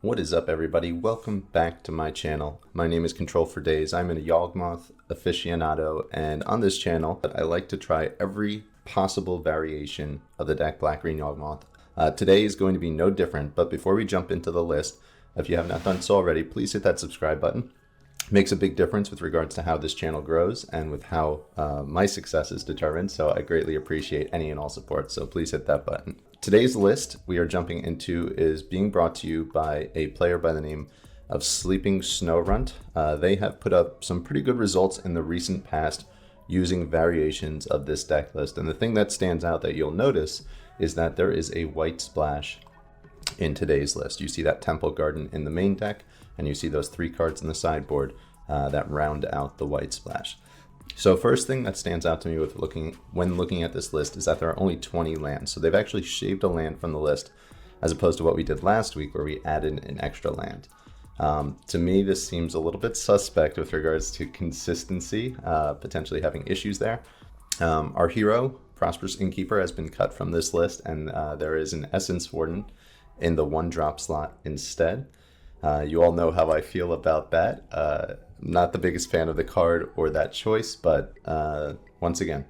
What is up, everybody? Welcome back to my channel. My name is Control for Days. I'm a Yawgmoth aficionado, and on this channel I like to try every possible variation of the deck Black-Green Yawgmoth. Today is going to be no different, but before we jump into the list, if you have not done so already, please hit that subscribe button. It makes a big difference with regards to how this channel grows and with how my success is determined, so I greatly appreciate any and all support, so please hit that button. Today's list we are jumping into is being brought to you by a player by the name of SleepingSnoRunt. They have put up some pretty good results in the recent past using variations of this deck list. And the thing that stands out that you'll notice is that there is a white splash in today's list. You see that Temple Garden in the main deck, and you see those 3 cards in the sideboard that round out the white splash. So first thing that stands out to me when looking at this list is that there are only 20 lands. So they've actually shaved a land from the list as opposed to what we did last week where we added an extra land. To me, this seems a little bit suspect with regards to consistency, potentially having issues there. Our hero, Prosperous Innkeeper, has been cut from this list, and there is an Essence Warden in the 1-drop slot instead. You all know how I feel about that. Not the biggest fan of the card or that choice, but once again,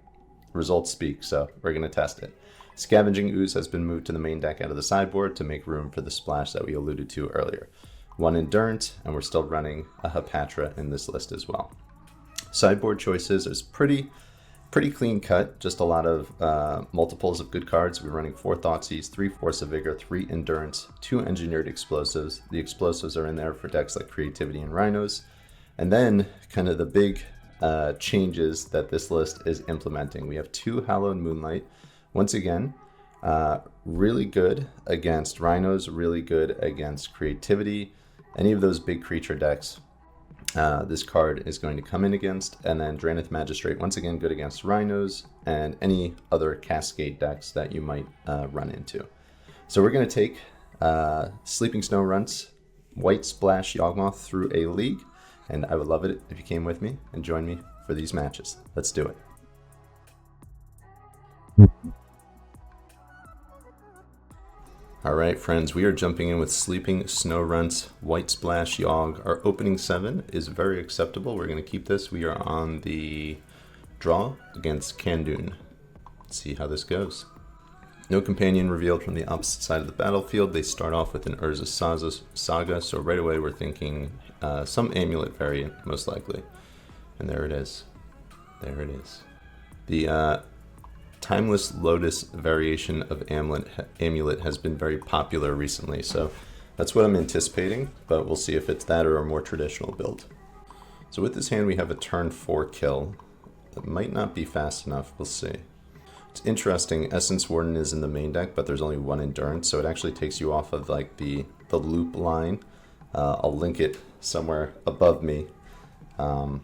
results speak, so we're going to test it. Scavenging Ooze has been moved to the main deck out of the sideboard to make room for the splash that we alluded to earlier. 1 Endurance, and we're still running a Patron in this list as well. Sideboard choices is pretty clean cut, just a lot of multiples of good cards. We're running 4 Thoughtseize, 3 Force of Vigor, 3 Endurance, 2 Engineered Explosives. The explosives are in there for decks like Creativity and Rhinos. And then kind of the big changes that this list is implementing. We have 2 Hallowed Moonlight. Once again, really good against Rhinos, really good against Creativity. Any of those big creature decks, this card is going to come in against. And then Drannith Magistrate, once again, good against Rhinos and any other Cascade decks that you might run into. So we're going to take SleepingSnoRunt's White Splash Yawgmoth through a league. And I would love it if you came with me and joined me for these matches. Let's do it. All right, friends, we are jumping in with SleepingSnoRunt's White Splash Yawg. Our opening 7 is very acceptable. We're going to keep this. We are on the draw against Kandun. Let's see how this goes. No companion revealed from the opposite side of the battlefield. They start off with an Urza Saga, so right away we're thinking some Amulet variant, most likely. And there it is. There it is. The Timeless Lotus variation of Amulet has been very popular recently, so that's what I'm anticipating, but we'll see if it's that or a more traditional build. So with this hand we have a turn 4 kill. It might not be fast enough, we'll see. It's interesting, Essence Warden is in the main deck, but there's only 1 Endurance, so it actually takes you off of like the loop line. I'll link it somewhere above me to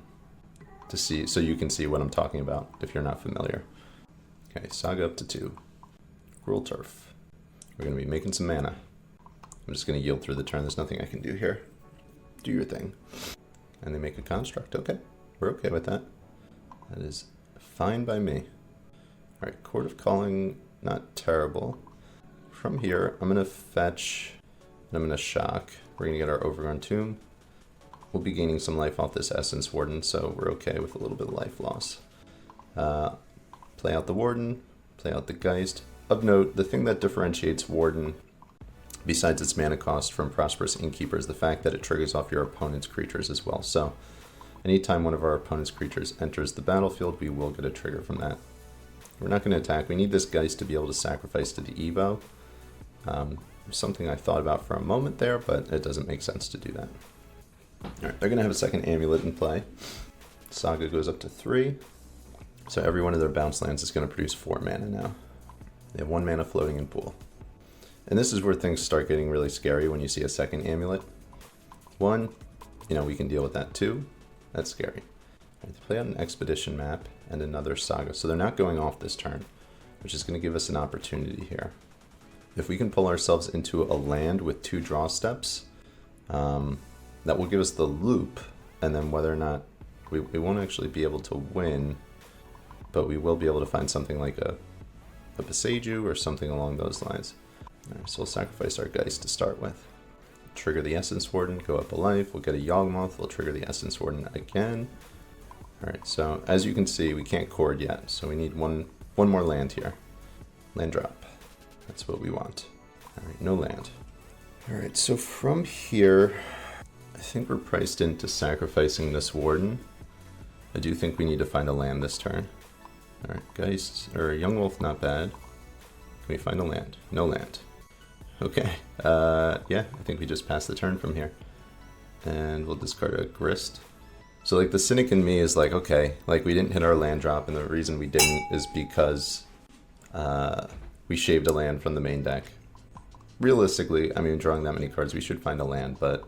see, so you can see what I'm talking about if you're not familiar. Okay, Saga up to 2. Gruul Turf. We're going to be making some mana. I'm just going to yield through the turn. There's nothing I can do here. Do your thing. And they make a construct. Okay, we're okay with that. That is fine by me. Alright, Court of Calling, not terrible. From here, I'm going to fetch, and I'm going to shock. We're going to get our Overgrown Tomb. We'll be gaining some life off this Essence Warden, so we're okay with a little bit of life loss. Play out the Warden, play out the Geist. Of note, the thing that differentiates Warden, besides its mana cost from Prosperous Innkeeper, is the fact that it triggers off your opponent's creatures as well. So, anytime one of our opponent's creatures enters the battlefield, we will get a trigger from that. We're not going to attack. We need this Geist to be able to sacrifice to the Evo. Something I thought about for a moment there, but it doesn't make sense to do that. Alright, they're going to have a second Amulet in play. Saga goes up to 3. So every one of their bounce lands is going to produce 4 mana now. They have 1 mana floating in pool. And this is where things start getting really scary when you see a second Amulet. 1, we can deal with that. 2, that's scary. They play out an Expedition map and another Saga. So they're not going off this turn, which is going to give us an opportunity here. If we can pull ourselves into a land with 2 draw steps, that will give us the loop, and then whether or not we won't actually be able to win, but we will be able to find something like a Beseiju or something along those lines. All right, so we'll sacrifice our Geist to start with. trigger the Essence Warden, go up a life, we'll get a Yawgmoth, we'll trigger the Essence Warden again. Alright, so as you can see, we can't cord yet, so we need one more land here. Land drop. That's what we want. Alright, no land. Alright, so from here, I think we're priced into sacrificing this Warden. I do think we need to find a land this turn. Alright, Geist, or Yawgmoth, not bad. Can we find a land? No land. Okay, yeah, I think we just passed the turn from here. And we'll discard a Grist. So like the cynic in me is like, okay, like we didn't hit our land drop, and the reason we didn't is because we shaved a land from the main deck. Realistically, I mean, drawing that many cards, we should find a land, but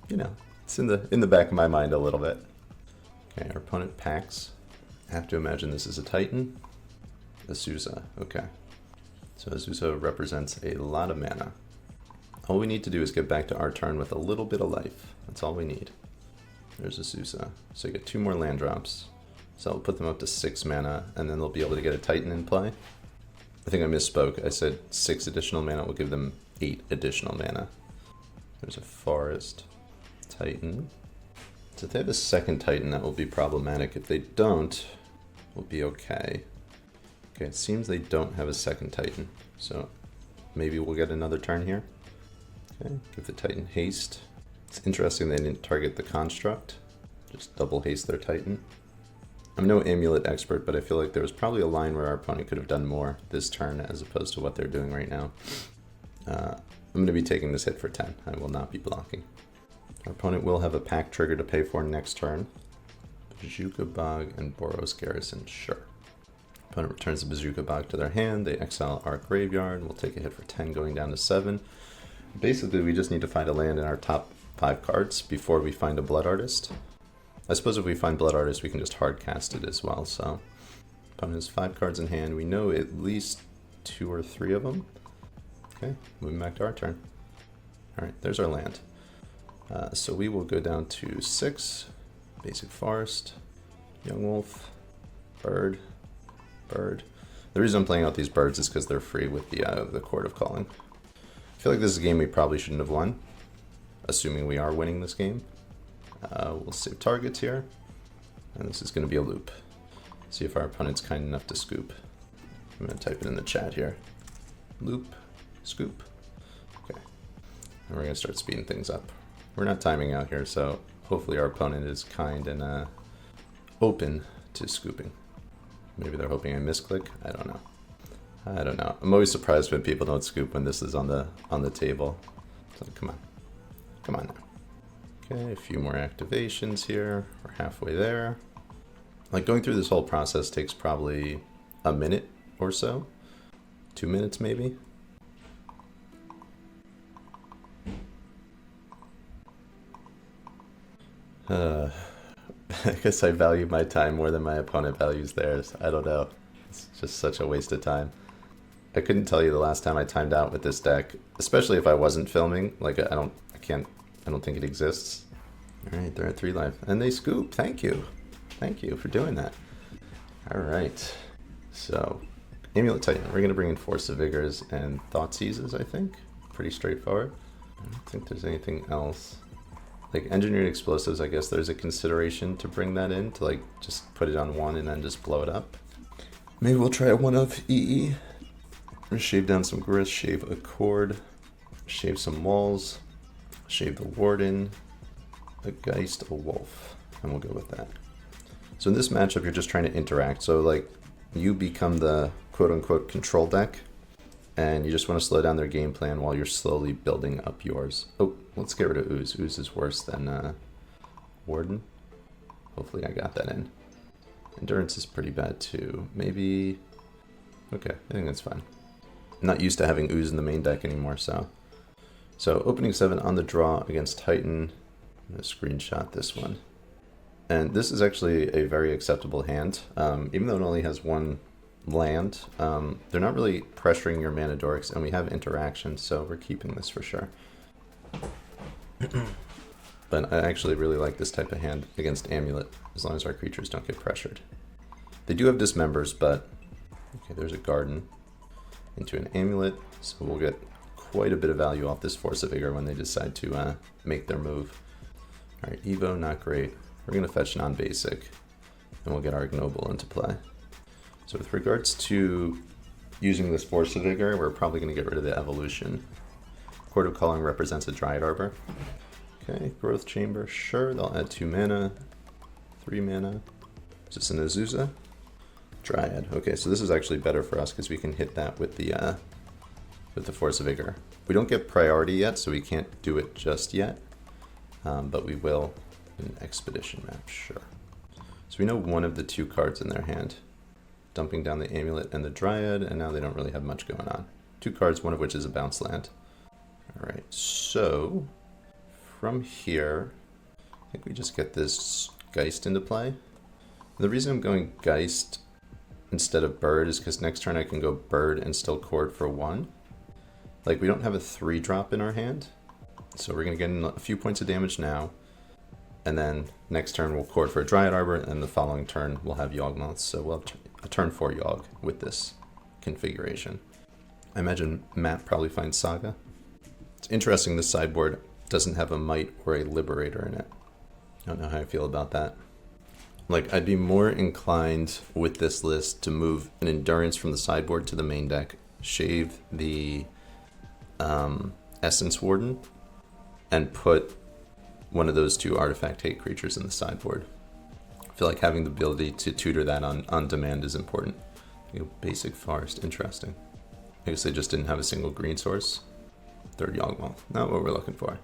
you know, it's in the back of my mind a little bit. Okay, our opponent packs. I have to imagine this is a Titan. Azusa, okay. So Azusa represents a lot of mana. All we need to do is get back to our turn with a little bit of life. That's all we need. There's Azusa. So you get 2 more land drops. So I'll put them up to 6 mana, and then they'll be able to get a Titan in play. I think I misspoke. I said 6 additional mana will give them 8 additional mana. There's a Forest. Titan. So if they have a second Titan, that will be problematic. If they don't, we'll be okay. Okay, it seems they don't have a second Titan, so maybe we'll get another turn here. Okay, give the Titan haste. It's interesting they didn't target the construct, just double haste their Titan. I'm no Amulet expert, but I feel like there was probably a line where our opponent could have done more this turn as opposed to what they're doing right now. I'm going to be taking this hit for 10. I will not be blocking. Our opponent will have a pack trigger to pay for next turn. Bazooka Bog and Boros Garrison, sure. Opponent returns the Bazooka Bog to their hand, they exile our graveyard, we'll take a hit for 10 going down to 7. Basically we just need to find a land in our top 5 cards before we find a Blood Artist. I suppose if we find Blood Artist we can just hard cast it as well, so. Opponent has 5 cards in hand, we know at least 2 or 3 of them. Okay, moving back to our turn. Alright, there's our land. So we will go down to 6, Basic Forest, Yawgmoth, Bird. The reason I'm playing out these birds is because they're free with the Court of Calling. I feel like this is a game we probably shouldn't have won, assuming we are winning this game. We'll save targets here, and this is going to be a loop. See if our opponent's kind enough to scoop. I'm going to type it in the chat here. Loop, scoop. Okay, and we're going to start speeding things up. We're not timing out here, so hopefully our opponent is kind and open to scooping. Maybe they're hoping I misclick. I don't know. I don't know. I'm always surprised when people don't scoop when this is on the table. So come on now. Okay, a few more activations here. We're halfway there. Like going through this whole process takes probably a minute or so. 2 minutes maybe. I guess I value my time more than my opponent values theirs. I don't know. It's just such a waste of time. I couldn't tell you the last time I timed out with this deck, especially if I wasn't filming. Like I don't think it exists. All right, they're at 3 life, and they scoop. Thank you for doing that. All right, so Amulet Titan. We're gonna bring in Force of Vigors and Thought Seizes. I think pretty straightforward. I don't think there's anything else. Like Engineered Explosives, I guess there's a consideration to bring that in, to like just put it on 1 and then just blow it up. Maybe we'll try one of EE. We'll shave down some Grist, shave a Cord, shave some walls, shave the Warden, a Geist, a Wolf, and we'll go with that. So in this matchup, you're just trying to interact. So like you become the quote-unquote control deck, and you just want to slow down their game plan while you're slowly building up yours. Oh, let's get rid of Ooze. Ooze is worse than Warden. Hopefully I got that in. Endurance is pretty bad too. Maybe... Okay, I think that's fine. I'm not used to having Ooze in the main deck anymore, so... So, opening 7 on the draw against Titan. I'm going to screenshot this one. And this is actually a very acceptable hand. Even though it only has 1 land, they're not really pressuring your mana dorks, and we have interaction, so we're keeping this for sure. But I actually really like this type of hand against Amulet, as long as our creatures don't get pressured. They do have Dismembers, but... Okay, there's a Garden into an Amulet, so we'll get quite a bit of value off this Force of Vigor when they decide to make their move. Alright, Evo, not great. We're going to fetch non-basic, and we'll get our Ignoble into play. So with regards to using this Force of Vigor, we're probably going to get rid of the evolution. Chord of Calling represents a Dryad Arbor. Okay, Growth Chamber, sure, they'll add 2 mana, 3 mana. Is this an Azusa? Dryad. Okay, so this is actually better for us because we can hit that with the Force of Vigor. We don't get priority yet, so we can't do it just yet, but we will in an Expedition map, sure. So we know one of the 2 cards in their hand. Dumping down the Amulet and the Dryad, and now they don't really have much going on. 2 cards, one of which is a bounce land. Alright, so from here, I think we just get this Geist into play. The reason I'm going Geist instead of Bird is because next turn I can go Bird and still Chord for 1. Like, we don't have a 3-drop in our hand, so we're going to get in a few points of damage now, and then next turn we'll Chord for a Dryad Arbor, and the following turn we'll have Yawgmoth, so we'll have a turn 4 Yawg with this configuration. I imagine Matt probably finds Saga. It's interesting this sideboard doesn't have a Might or a Liberator in it. I don't know how I feel about that. Like, I'd be more inclined with this list to move an Endurance from the sideboard to the main deck, shave the Essence Warden, and put one of those 2 Artifact Hate creatures in the sideboard. I feel like having the ability to tutor that on demand is important. You know, Basic Forest, interesting. I guess they just didn't have a single green source. 3rd Yawgmoth, not what we're looking for.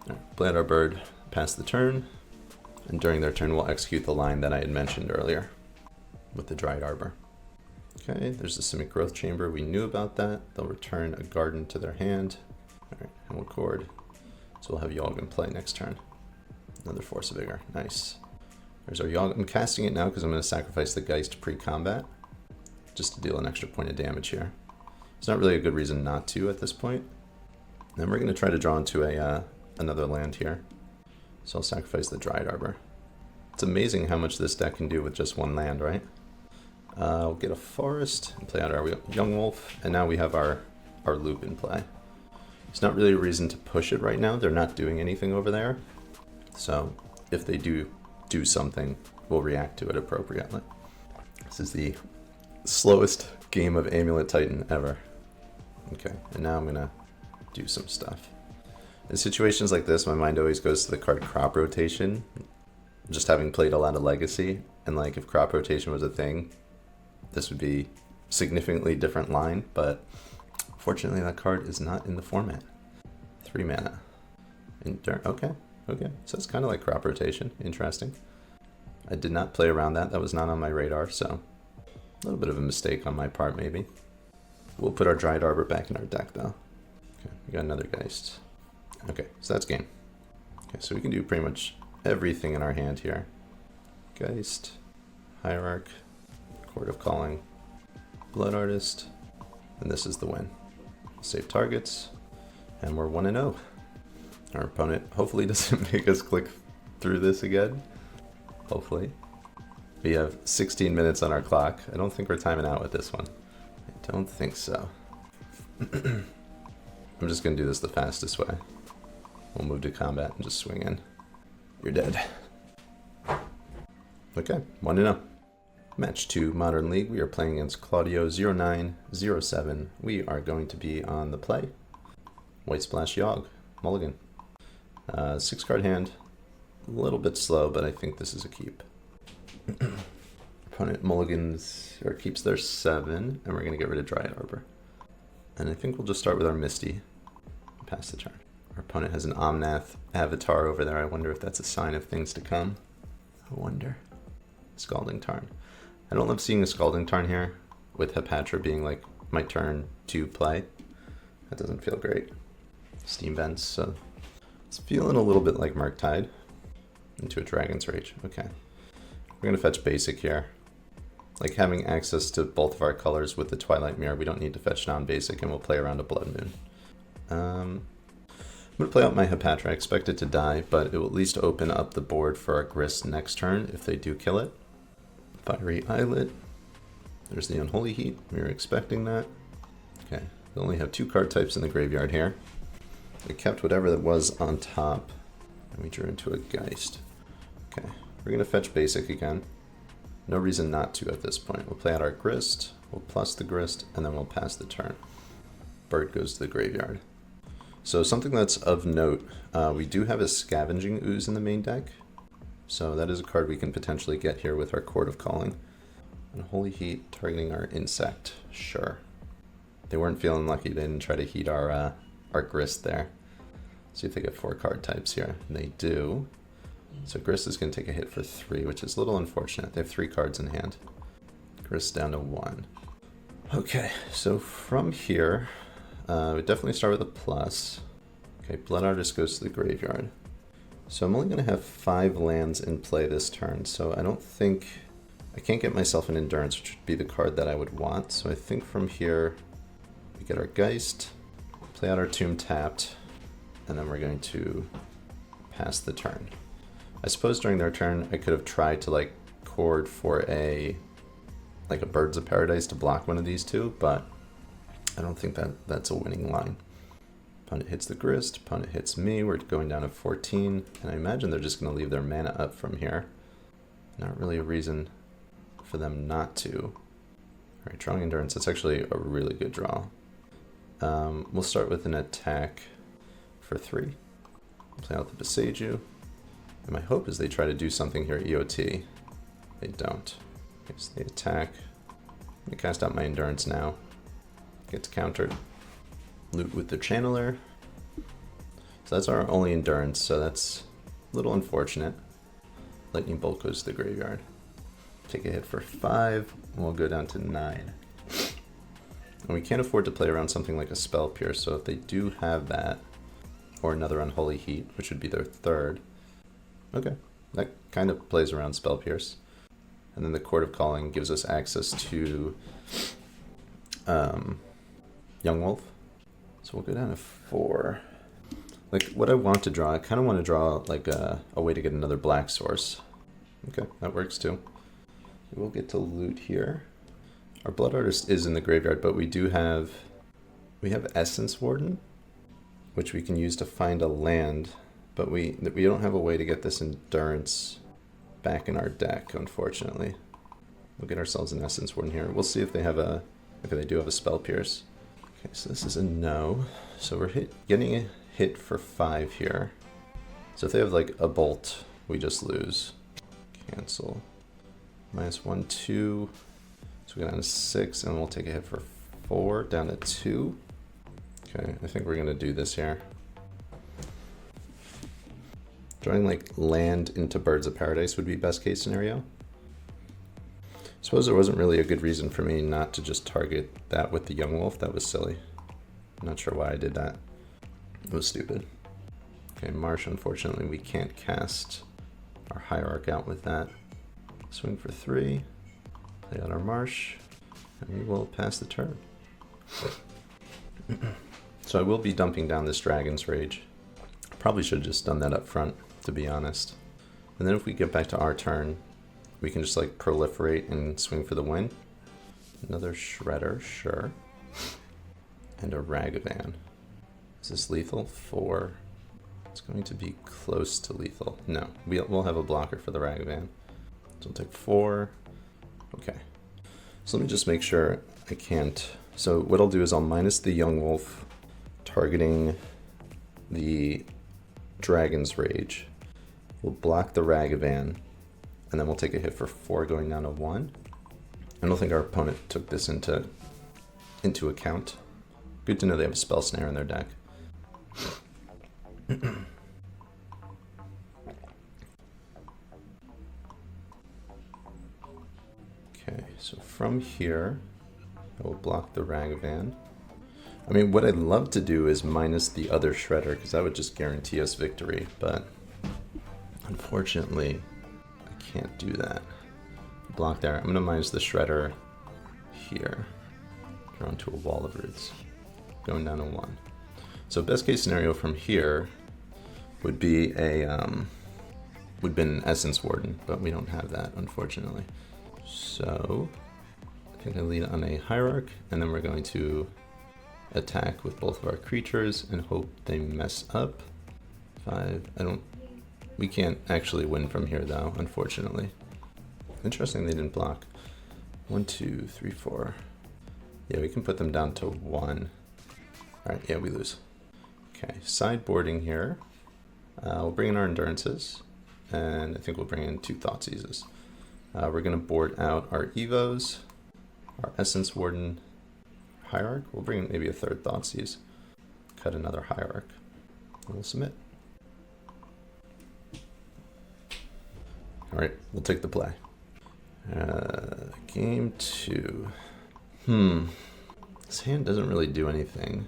Alright, play out our bird, pass the turn, and during their turn we'll execute the line that I had mentioned earlier with the Dryad Arbor. Okay, there's the Simic Growth Chamber, we knew about that. They'll return a garden to their hand. Alright, and we'll Chord. So we'll have Yawg in play next turn. Another Force of Vigor, nice. There's our Yawg. I'm casting it now because I'm going to sacrifice the Geist pre-combat, just to deal an extra point of damage here. It's not really a good reason not to at this point. Then we're going to try to draw into another land here. So I'll sacrifice the Dryad Arbor. It's amazing how much this deck can do with just 1 land, right? We'll get a Forest and play out our Yawgmoth, and now we have our loop in play. There's not really a reason to push it right now. They're not doing anything over there. So if they do something, we'll react to it appropriately. This is the slowest game of Amulet Titan ever. Okay, and now I'm going to do some stuff. In situations like this, my mind always goes to the card Crop Rotation, just having played a lot of Legacy, and like if Crop Rotation was a thing, this would be a significantly different line, but fortunately that card is not in the format. 3 mana. Okay, so it's kind of like Crop Rotation, interesting. I did not play around that was not on my radar, so a little bit of a mistake on my part maybe. We'll put our Dryad Arbor back in our deck though. Okay, we got another Geist. Okay, so that's game. Okay, so we can do pretty much everything in our hand here. Geist, Hierarch, Chord of Calling, Blood Artist, and this is the win. Save targets, and we're 1-0. Our opponent hopefully doesn't make us click through this again. Hopefully. We have 16 minutes on our clock. I don't think we're timing out with this one. I don't think so. I'm just going to do this the fastest way. We'll move to combat and just swing in. You're dead. Okay, 1-0. Match 2, Modern League. We are playing against Claudio0907. We are going to be on the play. White Splash Yawg, mulligan. 6-card hand. A little bit slow, but I think this is a keep. Opponent mulligans, or keeps their 7, and we're going to get rid of Dryad Arbor. And I think we'll just start with our Misty. Pass the turn. Our opponent has an Omnath avatar over there. I wonder if that's a sign of things to come. I wonder. Scalding Tarn. I don't love seeing a Scalding Tarn here, with Hapatra being like my turn to play. That doesn't feel great. Steam Vents, so it's feeling a little bit like Murktide. Into a Dragon's Rage. Okay. We're going to fetch basic here. Like having access to both of our colors with the Twilight Mirror, we don't need to fetch non-basic, and we'll play around a Blood Moon. I'm going to play out my Hapatra. I expect it to die, but it will at least open up the board for our Grist next turn if they do kill it. Fiery Islet. There's the Unholy Heat. We were expecting that. Okay. We only have 2 card types in the graveyard here. We kept whatever that was on top, and we drew into a Geist. Okay, we're going to fetch basic again. No reason not to at this point. We'll play out our Grist, we'll plus the Grist, and then we'll pass the turn. Bird goes to the graveyard. So something that's of note, we do have a Scavenging Ooze in the main deck. So that is a card we can potentially get here with our Chord of Calling. And Holy Heat targeting our Insect, sure. They weren't feeling lucky, they didn't try to heat our Grist there. See if they get 4 card types here. And they do. So Grist is going to take a hit for 3, which is a little unfortunate. They have 3 cards in hand. Grist down to 1. Okay, so from here, we definitely start with a plus. Okay, Blood Artist goes to the graveyard. So I'm only going to have 5 lands in play this turn, so I can't get myself an Endurance, which would be the card that I would want. So I think from here, we get our Geist, play out our Tomb tapped, and then we're going to pass the turn. I suppose during their turn, I could have tried to like chord for a Birds of Paradise to block one of these 2, but I don't think that's a winning line. Opponent hits the Grist, opponent hits me, we're going down to 14, and I imagine they're just going to leave their mana up from here. Not really a reason for them not to. Alright, drawing Endurance, that's actually a really good draw. We'll start with an attack for 3. Play out the Boseiju. And my hope is they try to do something here at EOT. They don't. Okay, so they attack. I'm going to cast out my Endurance now. Gets countered. Loot with the Channeler. So that's our only Endurance, so that's a little unfortunate. Lightning Bolt goes to the graveyard. Take a hit for 5, and we'll go down to 9. And we can't afford to play around something like a Spell Pierce, so if they do have that, or another Unholy Heat, which would be their 3rd, okay, that kind of plays around Spell Pierce. And then the Chord of Calling gives us access to Yawgmoth. So we'll go down to 4. Like, what I want to draw, I kind of want to draw like a way to get another black source. Okay, that works too. We'll get to loot here. Our Blood Artist is in the graveyard, but we have Essence Warden, which we can use to find a land, but we don't have a way to get this Endurance back in our deck, unfortunately. We'll get ourselves an Essence Warden here. We'll see if they do have a Spell Pierce. Okay, so this is a no. So we're getting a hit for 5 here. So if they have like a Bolt, we just lose. Cancel. -1, 2. So we go down to 6, and we'll take a hit for 4, down to 2. Okay, I think we're gonna do this here. Drawing like land into Birds of Paradise would be best case scenario. Suppose there wasn't really a good reason for me not to just target that with the Yawgmoth. That was silly. I'm not sure why I did that. It was stupid. Okay, Marsh, unfortunately we can't cast our Hierarch out with that. Swing for 3, play out our Marsh, and we will pass the turn. So I will be dumping down this Dragon's Rage. Probably should have just done that up front, to be honest. And then if we get back to our turn, we can just like proliferate and swing for the win. Another Shredder, sure. And a Ragavan. Is this lethal? 4. It's going to be close to lethal. No, we'll have a blocker for the Ragavan. So we'll take 4. Okay. So let me just make sure I can't. So what I'll do is I'll minus the Yawgmoth, targeting the Dragon's Rage. We'll block the Ragavan, and then we'll take a hit for 4 going down to 1. I don't think our opponent took this into account. Good to know they have a Spell Snare in their deck. Okay, so from here, I will block the Ragavan. I mean, what I'd love to do is minus the other Shredder, because that would just guarantee us victory, but unfortunately, I can't do that. Block there. I'm going to minus the Shredder here. Drawn to a Wall of Roots. Going down to 1. So best case scenario from here would be an Essence Warden, but we don't have that, unfortunately. So I think I lead on a Hierarch, and then we're going to attack with both of our creatures and hope they mess up. 5, we can't actually win from here though, unfortunately. Interesting they didn't block. 1, 2, 3, 4. Yeah, we can put them down to 1. All right, yeah, we lose. Okay, sideboarding here. We'll bring in our Endurances, and I think we'll bring in 2 Thoughtseizes. We're gonna board out our Evos, our Essence Warden, Hierarch. We'll bring in maybe a 3rd Thoughtseize. Cut another Hierarch. And we'll submit. All right, we'll take the play. Game 2. This hand doesn't really do anything.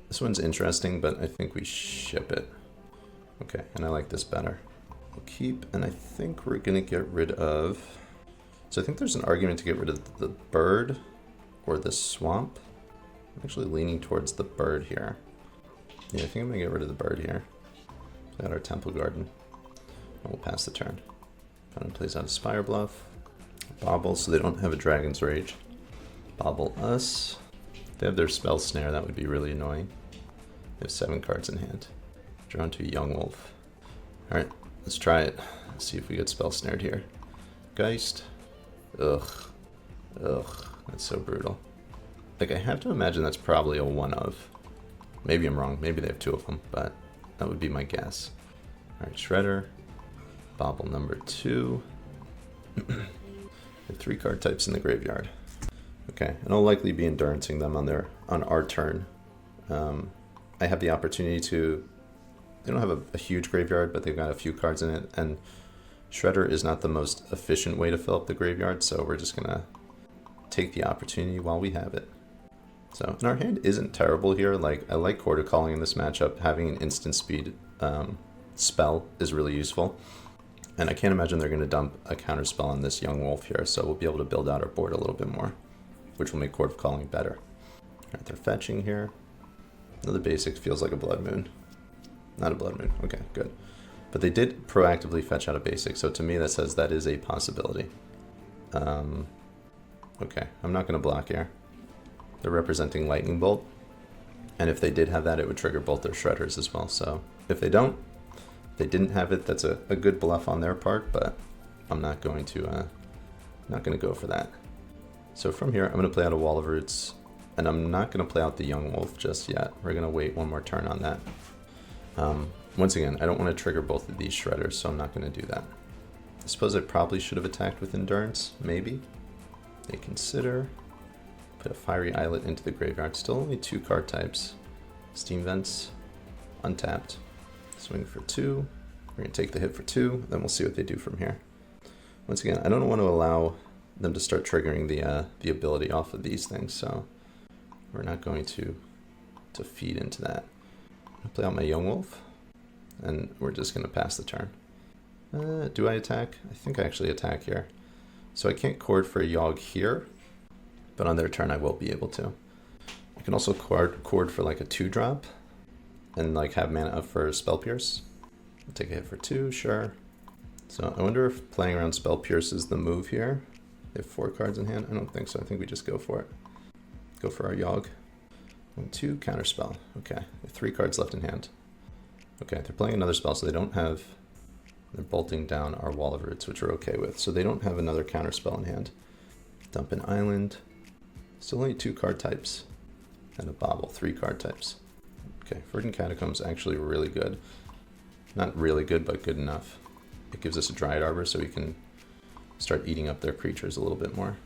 This one's interesting, but I think we ship it. Okay, and I like this better. We'll keep, and I think we're gonna get rid of... So I think there's an argument to get rid of the bird or the swamp. I'm actually leaning towards the bird here. Yeah, I think I'm gonna get rid of the bird here. Play out our Temple Garden. And we'll pass the turn. Opponent plays out a Spire Bluff. Bobble, so they don't have a Dragon's Rage. Bobble us. If they have their Spell Snare, that would be really annoying. They have 7 cards in hand. Drawn to a Yawgmoth. Alright, let's try it. Let's see if we get Spell Snared here. Geist. Ugh. Ugh. That's so brutal. Like, I have to imagine that's probably a 1 of. Maybe I'm wrong. Maybe they have 2 of them, but that would be my guess. Alright, Shredder. Bobble number 2. 3 card types in the graveyard. Okay, and I'll likely be Endurancing them on our turn. I have the opportunity to... They don't have a huge graveyard, but they've got a few cards in it, and Shredder is not the most efficient way to fill up the graveyard, so we're just gonna take the opportunity while we have it. So, and our hand isn't terrible here. Like, I like Quarter Calling in this matchup. Having an instant speed spell is really useful. And I can't imagine they're going to dump a counter spell on this Yawgmoth here, so we'll be able to build out our board a little bit more, which will make Court of Calling better. Alright, they're fetching here. Another basic feels like a Blood Moon. Not a Blood Moon. Okay, good. But they did proactively fetch out a basic, so to me that says that is a possibility. Okay, I'm not going to block here. They're representing Lightning Bolt, and if they did have that, it would trigger both their Shredders as well. So if they don't, they didn't have it, that's a good bluff on their part, but I'm not going to go for that. So from here, I'm going to play out a Wall of Roots, and I'm not going to play out the Yawgmoth just yet. We're going to wait one more turn on that. Once again, I don't want to trigger both of these Shredders, so I'm not going to do that. I suppose I probably should have attacked with Endurance, maybe. They consider. Put a Fiery Islet into the graveyard. Still only 2 card types. Steam Vents, untapped. Swing for 2. We're going to take the hit for 2, then we'll see what they do from here. Once again, I don't want to allow them to start triggering the ability off of these things, so we're not going to feed into that. I'm going to play out my Yawgmoth, and we're just going to pass the turn. Do I attack? I think I actually attack here. So I can't cord for a Yawg here, but on their turn I will be able to. I can also cord for like a 2-drop, and like have mana up for Spell Pierce. I'll take a hit for 2, sure. So I wonder if playing around Spell Pierce is the move here. They have 4 cards in hand. I don't think so. I think we just go for it. Go for our Yawg. 1, 2, counterspell. Okay, 3 cards left in hand. Okay, they're playing another spell, so they don't have... They're bolting down our Wall of Roots, which we're okay with. So they don't have another counterspell in hand. Dump an island. Still only 2 card types. And a Bobble, 3 card types. Okay, Verdant Catacombs actually really good. Not really good, but good enough. It gives us a Dryad Arbor so we can start eating up their creatures a little bit more.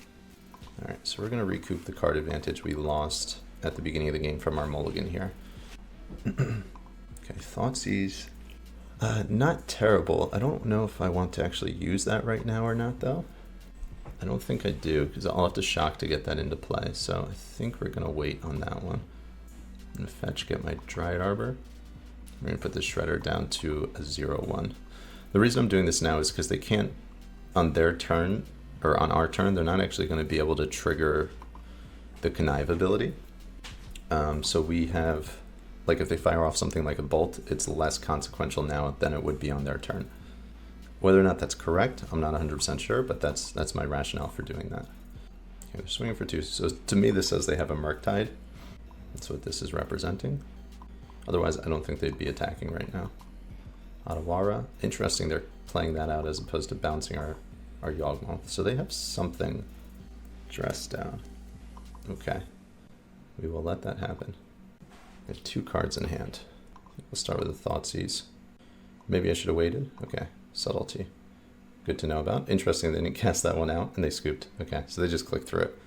Alright, so we're going to recoup the card advantage we lost at the beginning of the game from our mulligan here. Okay, Thoughtseize. Not terrible. I don't know if I want to actually use that right now or not, though. I don't think I do, because I'll have to shock to get that into play, so I think we're going to wait on that one. I'm going to fetch, get my Dryad Arbor. We're going to put the Shredder down to a 0-1. The reason I'm doing this now is because they can't, on their turn, or on our turn, they're not actually going to be able to trigger the Connive ability. So we have, like if they fire off something like a Bolt, it's less consequential now than it would be on their turn. Whether or not that's correct, I'm not 100% sure, but that's my rationale for doing that. Okay, they're swinging for 2. So to me, this says they have a Murktide. That's what this is representing. Otherwise, I don't think they'd be attacking right now. Otawara. Interesting, they're playing that out as opposed to bouncing our Yawgmoth. So they have something dressed down. Okay. We will let that happen. They have 2 cards in hand. We'll start with the Thoughtseize. Maybe I should have waited. Okay. Subtlety. Good to know about. Interesting, they didn't cast that one out and they scooped. Okay, so they just clicked through it.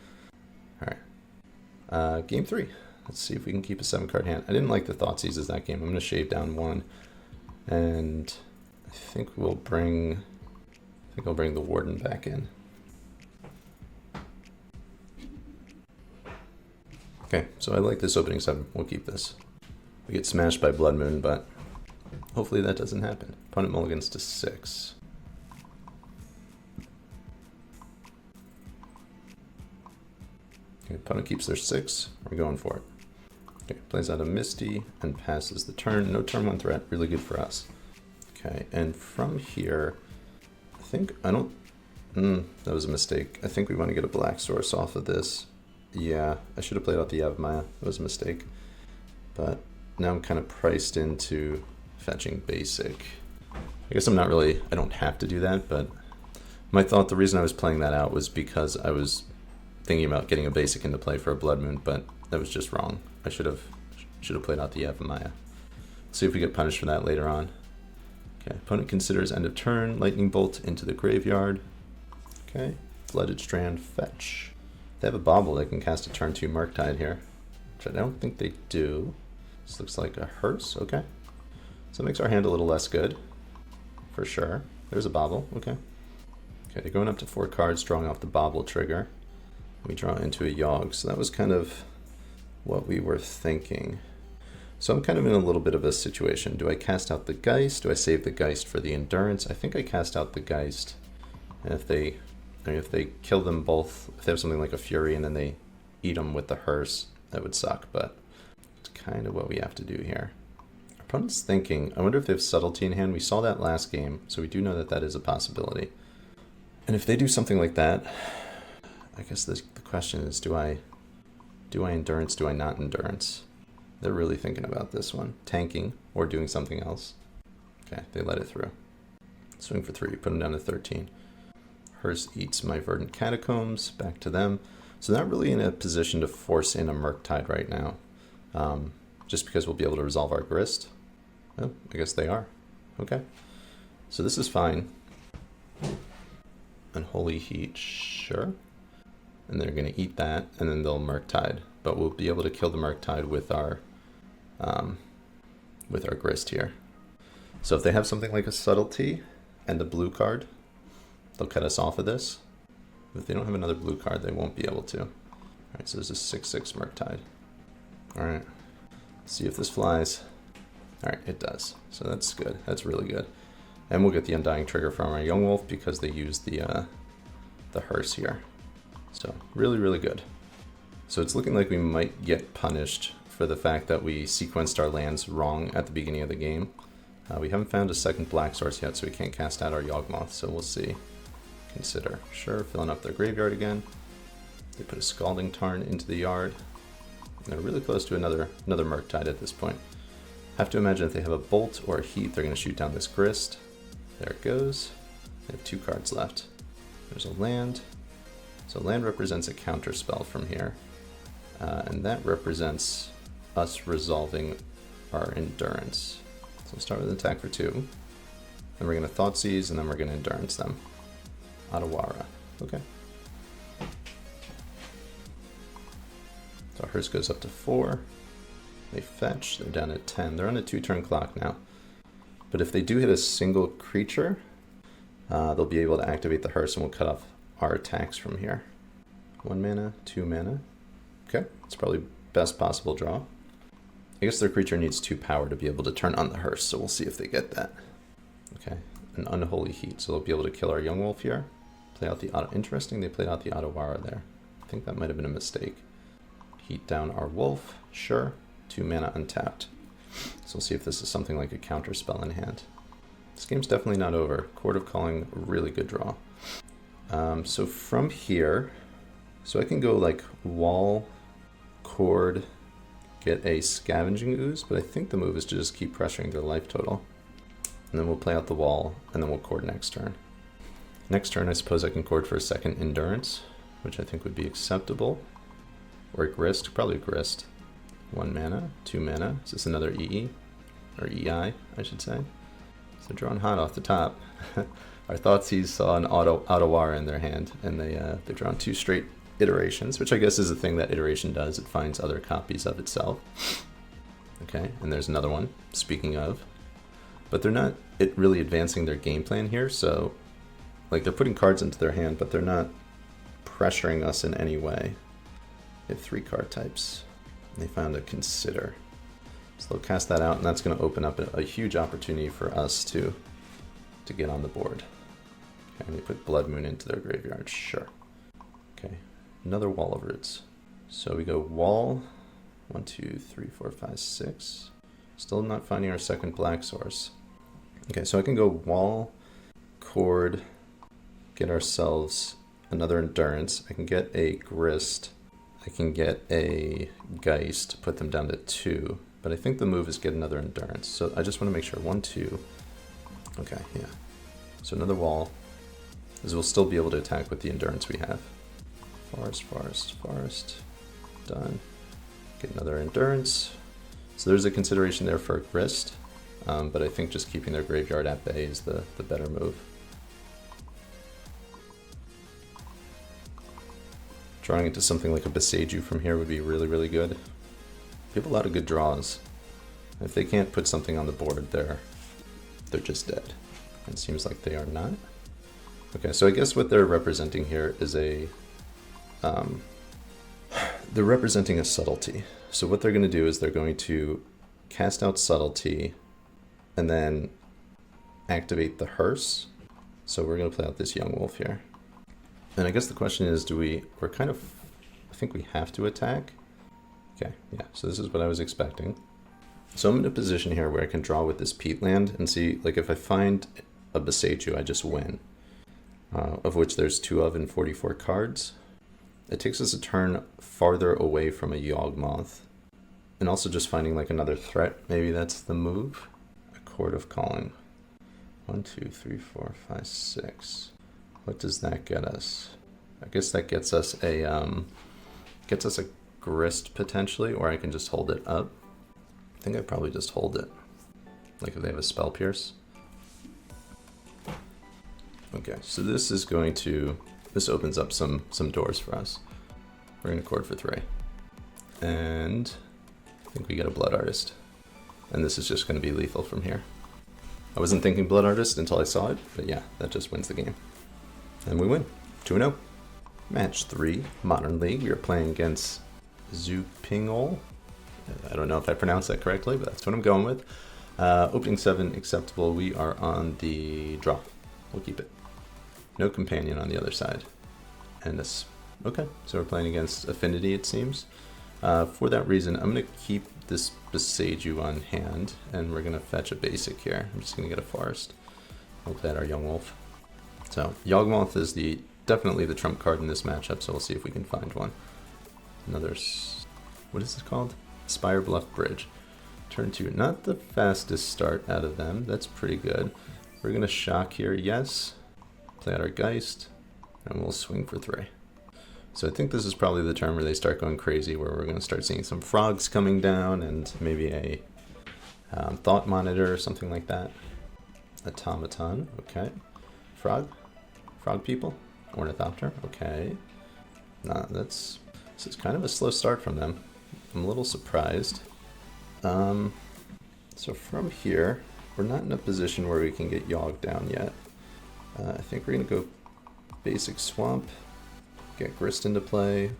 Alright. Game 3. Let's see if we can keep a 7-card hand. I didn't like the Thoughtseizes that game. I'm going to shave down 1. And I think I'll bring the Warden back in. Okay, so I like this opening 7. We'll keep this. We get smashed by Blood Moon, but hopefully that doesn't happen. Opponent mulligans to 6. Okay, opponent keeps their 6. We're going for it. Okay, plays out a Misty and passes the turn. No turn 1 threat. Really good for us. Okay, and from here, that was a mistake. I think we want to get a black source off of this. Yeah, I should have played out the Yawgmoth. That was a mistake. But now I'm kind of priced into fetching basic. I guess I don't have to do that, but the reason I was playing that out was because I was thinking about getting a basic into play for a Blood Moon, but that was just wrong. I should have played out the Yawgmoth. See if we get punished for that later on. Okay, opponent considers end of turn, Lightning Bolt into the graveyard. Okay, Flooded Strand, fetch. They have a Bauble, they can cast a turn 2 Murktide here, which I don't think they do. This looks like a hearse, okay. So it makes our hand a little less good, for sure. There's a Bauble, okay. Okay, they're going up to 4 cards, drawing off the Bauble trigger. We draw into a Yawg, so that was kind of what we were thinking. So I'm kind of in a little bit of a situation. Do I cast out the Geist? Do I save the Geist for the Endurance? I think I cast out the Geist. And if they kill them both, if they have something like a Fury and then they eat them with the hearse, that would suck, but it's kind of what we have to do here. Our opponent's thinking, I wonder if they have Subtlety in hand. We saw that last game, so we do know that that is a possibility. And if they do something like that, I guess the question is, do I Endurance, do I not Endurance? They're really thinking about this one. Tanking or doing something else. Okay, they let it through. Swing for 3, put them down to 13. Hearse eats my Verdant Catacombs, back to them. So they're not really in a position to force in a Murktide right now. Just because we'll be able to resolve our Grist. Oh, I guess they are. Okay. So this is fine. Unholy Heat, sure. And they're going to eat that, and then they'll Murktide. But we'll be able to kill the Murktide with our Grist here. So if they have something like a Subtlety and a blue card, they'll cut us off of this. If they don't have another blue card, they won't be able to. Alright, so there's a 6/6 Murktide. Alright, see if this flies. Alright, it does. So that's good. That's really good. And we'll get the Undying trigger from our Yawgmoth because they used the hearse here. So really, really good. So it's looking like we might get punished for the fact that we sequenced our lands wrong at the beginning of the game. We haven't found a second black source yet, so we can't cast out our Yawgmoth, so we'll see. Consider. Sure, filling up their graveyard again. They put a Scalding Tarn into the yard. And they're really close to another Murktide at this point. Have to imagine if they have a Bolt or a Heat, they're going to shoot down this Grist. There it goes. They have 2 cards left. There's a land. So land represents a counter spell from here. And that represents us resolving our Endurance. So we'll start with an attack for 2. Then we're going to Thoughtseize, and then we're going to Endurance them. Otawara. Okay. So our Hearse goes up to 4. They fetch. They're down at 10. They're on a 2-turn clock now. But if they do hit a single creature, they'll be able to activate the Hearse, and we'll cut off our attacks from here. 1 mana, 2 mana. Okay, it's probably best possible draw. I guess their creature needs 2 power to be able to turn on the Hearse, so we'll see if they get that. Okay, an Unholy Heat, so they'll be able to kill our Yawgmoth here. Play out the Auto. Interesting, they played out the Otawara there. I think that might have been a mistake. Heat down our Wolf, sure. 2 mana untapped. So we'll see if this is something like a counter spell in hand. This game's definitely not over. Court of Calling, really good draw. So from here, So I can go like wall, cord, get a scavenging ooze, but I think the move is to just keep pressuring their life total. And then we'll play out the wall, and then we'll cord next turn. Next turn, I suppose I can cord for a second endurance, which I think would be acceptable. Or a grist, probably a grist. 1 mana, 2 mana. Is this another EE? Or EI, I should say. So drawing hot off the top. Our Thoughtseize saw an Ottawara in their hand, and they're drawn 2 straight iterations, which I guess is a thing that iteration does. It finds other copies of itself. Okay, and there's another one, speaking of. But they're not really advancing their game plan here, so like they're putting cards into their hand, but they're not pressuring us in any way. They have 3 card types. And they found a Consider. So they'll cast that out, and that's going to open up a huge opportunity for us to get on the board. Okay, and they put Blood Moon into their graveyard, sure. Okay, another Wall of Roots. So we go wall, 1, 2, 3, 4, 5, 6. Still not finding our second black source. Okay, so I can go wall, cord, get ourselves another endurance. I can get a grist. I can get a Geist, put them down to 2. But I think the move is get another endurance. So I just want to make sure. 1, 2. Okay, yeah. So another wall. As we'll still be able to attack with the endurance we have. Forest, forest, forest. Done. Get another endurance. So there's a consideration there for a grist. But I think just keeping their graveyard at bay is the better move. Drawing into something like a Beseiju from here would be really, really good. They have a lot of good draws. If they can't put something on the board, they're just dead. It seems like they are not. Okay, so I guess what they're representing here is they're representing a subtlety. So what they're going to do is they're going to cast out subtlety and then activate the hearse. So we're going to play out this Yawgmoth here. And I guess the question is, I think we have to attack. Okay, yeah, so this is what I was expecting. So I'm in a position here where I can draw with this peatland and see, like, if I find a Beseiju, I just win. Of which there's 2 of in 44 cards. It takes us a turn farther away from a Yawgmoth. And also just finding, like, another threat. Maybe that's the move. A Chord of Calling. 1, 2, 3, 4, 5, 6. What does that get us? I guess that gets us a grist potentially, or I can just hold it up. I think I'd probably just hold it. Like if they have a Spell Pierce. Okay, so this opens up some doors for us. We're gonna chord for 3. And I think we get a Blood Artist. And this is just gonna be lethal from here. I wasn't thinking Blood Artist until I saw it, but yeah, that just wins the game. And we win, 2-0. Match 3, Modern League. We are playing against Zupingol. I don't know if I pronounced that correctly, but that's what I'm going with. Opening 7, acceptable. We are on the draw. We'll keep it. No companion on the other side. And this, okay, so we're playing against Affinity, it seems. For that reason, I'm going to keep this Beseiju on hand, and we're going to fetch a basic here. I'm just going to get a Forest. We'll play out our Yawgmoth. So, Yawgmoth is definitely the trump card in this matchup, so we'll see if we can find one. Another, what is this called? Spire Bluff Bridge. Turn 2, not the fastest start out of them. That's pretty good. We're going to shock here, yes. Play out our Geist, and we'll swing for 3. So I think this is probably the turn where they start going crazy, where we're going to start seeing some frogs coming down, and maybe a Thought Monitor or something like that. Automaton, okay. Frog people. Ornithopter, okay. This is kind of a slow start from them. I'm a little surprised. So from here, we're not in a position where we can get Yawg down yet. I think we're going to go basic Swamp, get Grist into play,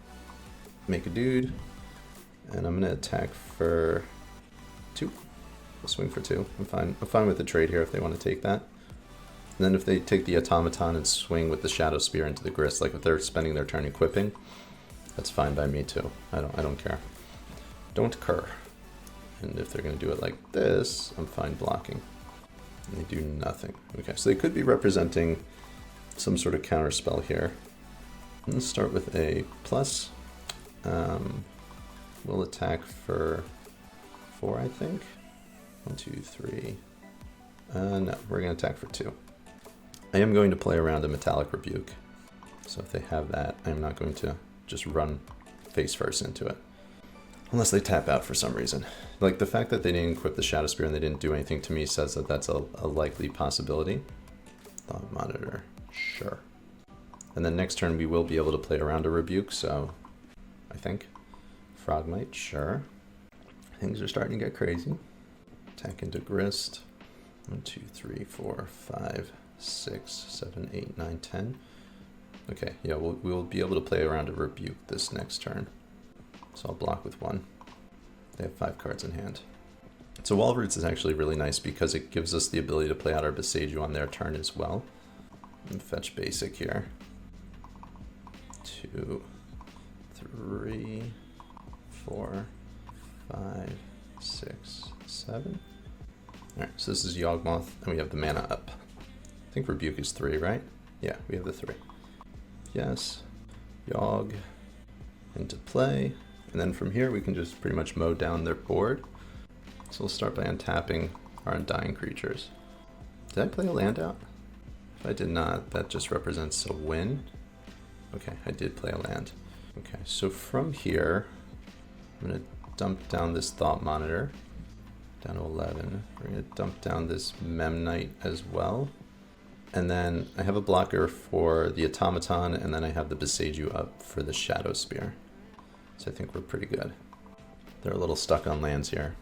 make a dude, and I'm going to attack for 2. We'll swing for 2. I'm fine with the trade here if they want to take that. And then if they take the Automaton and swing with the Shadow Spear into the Grist, like if they're spending their turn equipping, that's fine by me too. I don't care. Don't cur. And if they're going to do it like this, I'm fine blocking. And they do nothing. Okay, so they could be representing some sort of counter spell here. Let's start with a plus. We'll attack for 4, I think. 1, 2, 3. No, we're going to attack for 2. I am going to play around a Metallic Rebuke. So if they have that, I'm not going to just run face first into it. Unless they tap out for some reason. Like the fact that they didn't equip the Shadow Spear and they didn't do anything to me says that that's a likely possibility. Thought Monitor, sure. And then next turn we will be able to play around a Rebuke, so I think. Frogmite, sure. Things are starting to get crazy. Attack into Grist. 1, 2, 3, 4, 5, 6, 7, 8, 9, 10. Okay, yeah, we'll be able to play around a Rebuke this next turn. So I'll block with 1. They have 5 cards in hand. So Wall of Roots is actually really nice because it gives us the ability to play out our Boseiju on their turn as well. And fetch basic here. 2, 3, 4, 5, 6, 7. Alright, so this is Yawgmoth, and we have the mana up. I think Rebuke is 3, right? Yeah, we have the 3. Yes. Yawg into play. And then from here we can just pretty much mow down their board. So we'll start by untapping our Undying creatures. Did I play a land out? If I did not, that just represents a win. Okay, I did play a land. Okay, so from here, I'm going to dump down this Thought Monitor down to 11. We're going to dump down this Memnite as well. And then I have a blocker for the Automaton, and then I have the Boseiju up for the Shadow Spear. So I think we're pretty good. They're a little stuck on lands here.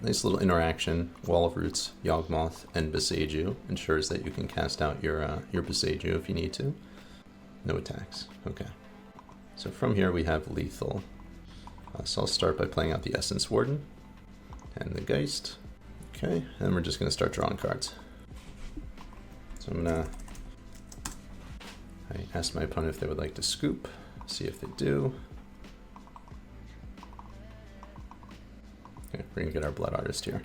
Nice little interaction. Wall of Roots, Yawgmoth, and Boseiju ensures that you can cast out your Boseiju if you need to. No attacks. Okay. So from here we have lethal. So I'll start by playing out the Essence Warden and the Geist. Okay, and we're just going to start drawing cards. So I'm going to ask my opponent if they would like to scoop, see if they do. Okay, we're going to get our Blood Artist here.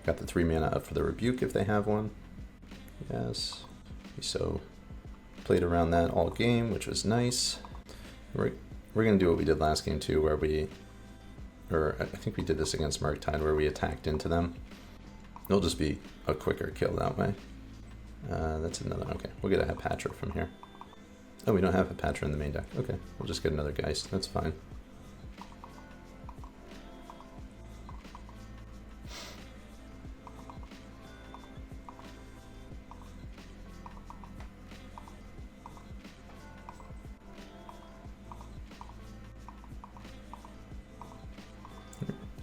Got the 3 mana up for the Rebuke if they have one. Yes. So played around that all game, which was nice. We're going to do what we did last game too, where I think we did this against Murktide, where we attacked into them. It'll just be a quicker kill that way. That's another, okay, we'll get a Patron from here. Oh, we don't have a Patron in the main deck. Okay, we'll just get another Geist, that's fine.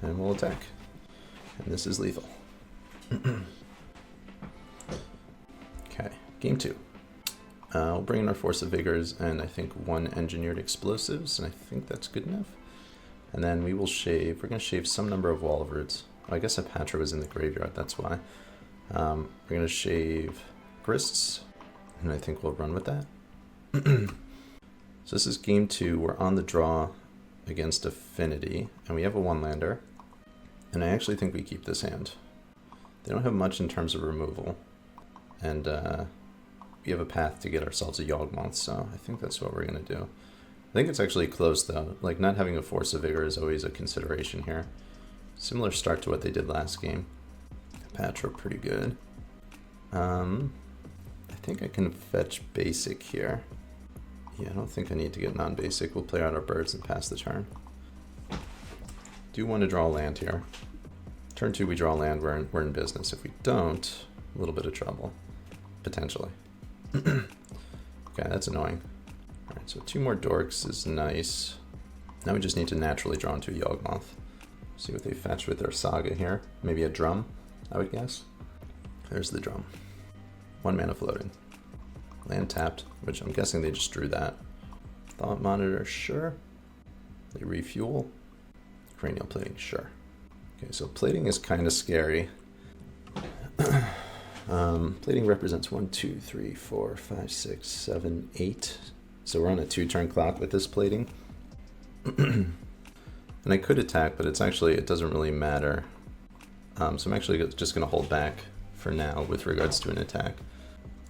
And we'll attack. And this is lethal. Okay, game 2. We'll bring in our Force of Vigors and I think 1 Engineered Explosives, and I think that's good enough. And then we will shave, we're going to shave some number of Wall of Roots. Oh, I guess a Patra was in the graveyard, that's why. We're going to shave Grists, and I think we'll run with that. So this is game 2, we're on the draw against Affinity, and we have a 1-lander. And I actually think we keep this hand. They don't have much in terms of removal. And we have a path to get ourselves a Yawgmoth, so I think that's what we're going to do. I think it's actually close, though. Like, not having a Force of Vigor is always a consideration here. Similar start to what they did last game. Patra, pretty good. I think I can fetch basic here. Yeah, I don't think I need to get non-basic. We'll play out our birds and pass the turn. Do want to draw a land here. Turn 2, we draw a land, we're in business. If we don't, a little bit of trouble, potentially. Okay, that's annoying. All right, so 2 more Dorks is nice. Now we just need to naturally draw into a Yawgmoth. See what they fetch with their Saga here. Maybe a Drum, I would guess. There's the Drum. 1 mana floating. Land tapped, which I'm guessing they just drew that. Thought Monitor, sure. They refuel. Cranial Plating, sure. Okay, so plating is kind of scary. Plating represents 1, 2, 3, 4, 5, 6, 7, 8. So we're on a 2-turn clock with this plating. And I could attack, but it doesn't really matter. So I'm actually just going to hold back for now with regards to an attack.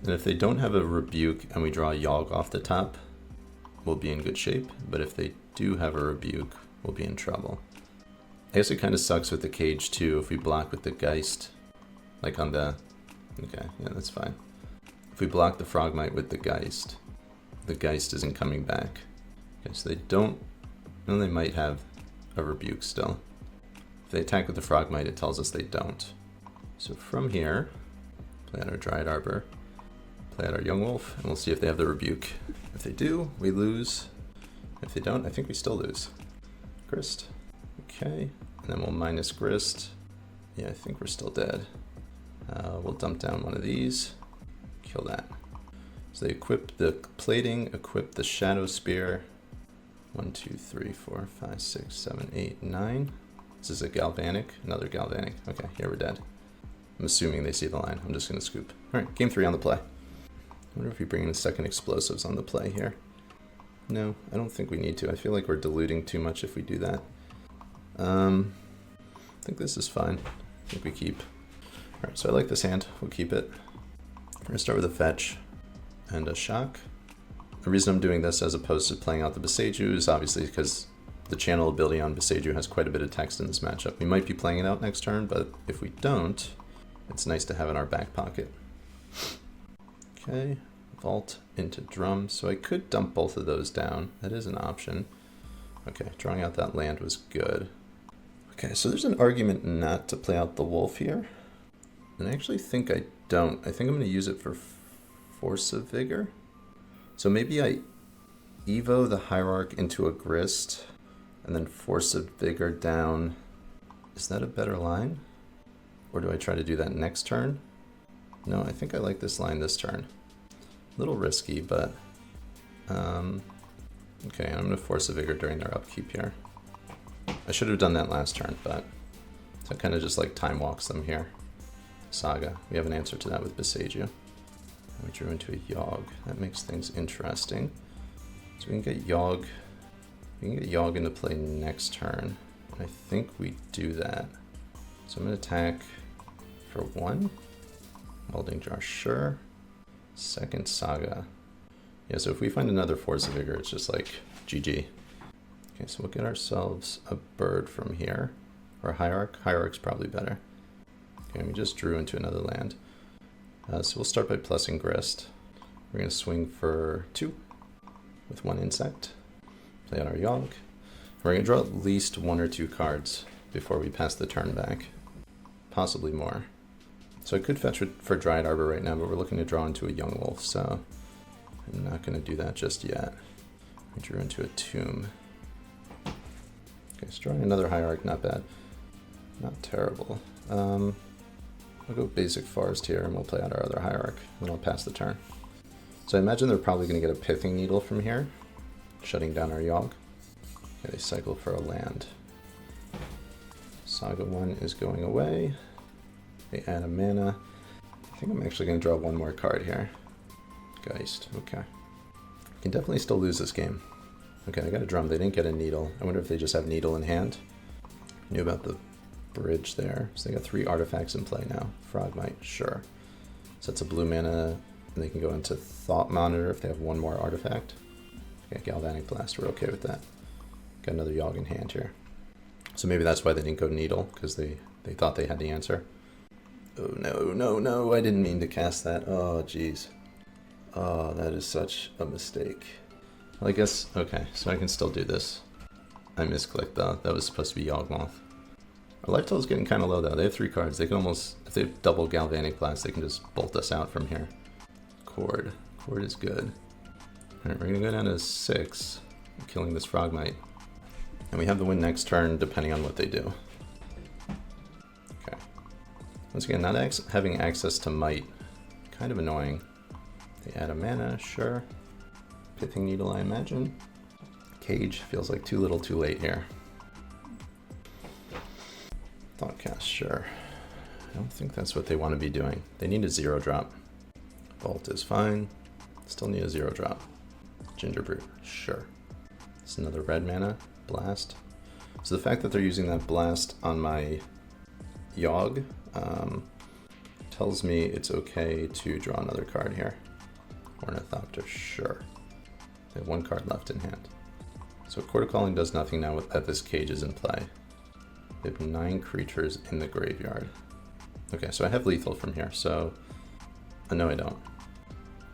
And if they don't have a Rebuke and we draw a Yawg off the top, we'll be in good shape, but if they do have a rebuke, we'll be in trouble. I guess it kind of sucks with the cage too if we block with the Geist, like on the, okay, yeah, that's fine. If we block the Frogmite with the Geist isn't coming back. Okay, so they don't, well, they might have a rebuke still. If they attack with the Frogmite, it tells us they don't. So from here, play out our Dryad Arbor, play out our Yawgmoth, and we'll see if they have the rebuke. If they do, we lose. If they don't, I think we still lose. Grist. Okay, and then we'll minus Grist. Yeah, I think we're still dead. We'll dump down one of these, kill that. So they equip the plating, equip the Shadow Spear. 1, 2, 3, 4, 5, 6, 7, 8, 9. This is a Galvanic, another Galvanic. Okay, here we're dead. I'm assuming they see the line. I'm just gonna scoop. All right, game 3 on the play. I wonder if we bring in a second explosives on the play here. No, I don't think we need to. I feel like we're diluting too much if we do that. I think this is fine. I think we keep. All right, so I like this hand. We'll keep it. We're gonna start with a fetch and a shock. The reason I'm doing this as opposed to playing out the Boseiju is obviously because the channel ability on Boseiju has quite a bit of text in this matchup. We might be playing it out next turn, but if we don't, it's nice to have in our back pocket. Okay, vault into drum. So I could dump both of those down. That is an option. Okay, drawing out that land was good. Okay, so there's an argument not to play out the wolf here. And I actually think I don't. I think I'm going to use it for Force of Vigor. So maybe I Evo the Hierarch into a Grist and then Force of Vigor down. Is that a better line? Or do I try to do that next turn? No, I think I like this line this turn. A little risky, but okay, I'm going to Force of Vigor during their upkeep here. I should have done that last turn, but so I kind of just like time walks them here. Saga, we have an answer to that with Boseiju. We drew into a Yawg. That makes things interesting. So we can get Yawg. We can get Yawg into play next turn. I think we do that. So I'm going to attack for 1. Welding Jar, sure. Second Saga. Yeah, so if we find another Force of Vigor, it's just like GG. Okay, so we'll get ourselves a bird from here. Or a Hierarch. Hierarch's probably better. Okay, we just drew into another land. So we'll start by plussing Grist. We're going to swing for 2 with 1 insect. Play out our Yawg. We're going to draw at least 1 or 2 cards before we pass the turn back. Possibly more. So I could fetch for Dryad Arbor right now, but we're looking to draw into a Yawgmoth, so I'm not going to do that just yet. We drew into a Tomb. Okay, so drawing another Hierarch, not bad. Not terrible. I'll go basic Forest here and we'll play out our other Hierarch, then I'll pass the turn. So I imagine they're probably going to get a Pithing Needle from here, shutting down our Yawg. Okay, they cycle for a land. Saga 1 is going away. They add a mana. I think I'm actually going to draw 1 more card here. Geist, okay. Can definitely still lose this game. Okay, I got a drum. They didn't get a needle. I wonder if they just have needle in hand. Knew about the bridge there. So they got 3 artifacts in play now. Frogmite, sure. So that's a blue mana, and they can go into Thought Monitor if they have 1 more artifact. Okay, Galvanic Blast, we're okay with that. Got another Yawg in hand here. So maybe that's why they didn't go Needle, because they thought they had the answer. Oh no, no, no, I didn't mean to cast that. Oh, jeez. Oh, that is such a mistake. Well, I guess, okay, so I can still do this. I misclicked though. That was supposed to be Yawgmoth. Our life total is getting kind of low though. They have 3 cards. They can almost, if they have double Galvanic Blast, they can just bolt us out from here. Cord. Cord is good. Alright, we're going to go down to 6, killing this Frogmite. And we have the win next turn depending on what they do. Okay. Once again, not having access to Might. Kind of annoying. They add a mana, sure. Pithing Needle, I imagine. Cage feels like too little too late here. Thoughtcast, sure. I don't think that's what they want to be doing. They need a 0-drop. Vault is fine. Still need a 0-drop. Gingerbrute, sure. It's another red mana. Blast. So the fact that they're using that blast on my Yawg tells me it's okay to draw another card here. Ornithopter, sure. They have 1 card left in hand. So Court of Calling does nothing now that this cage is in play. They have 9 creatures in the graveyard. Okay, so I have lethal from here, so... no, I don't.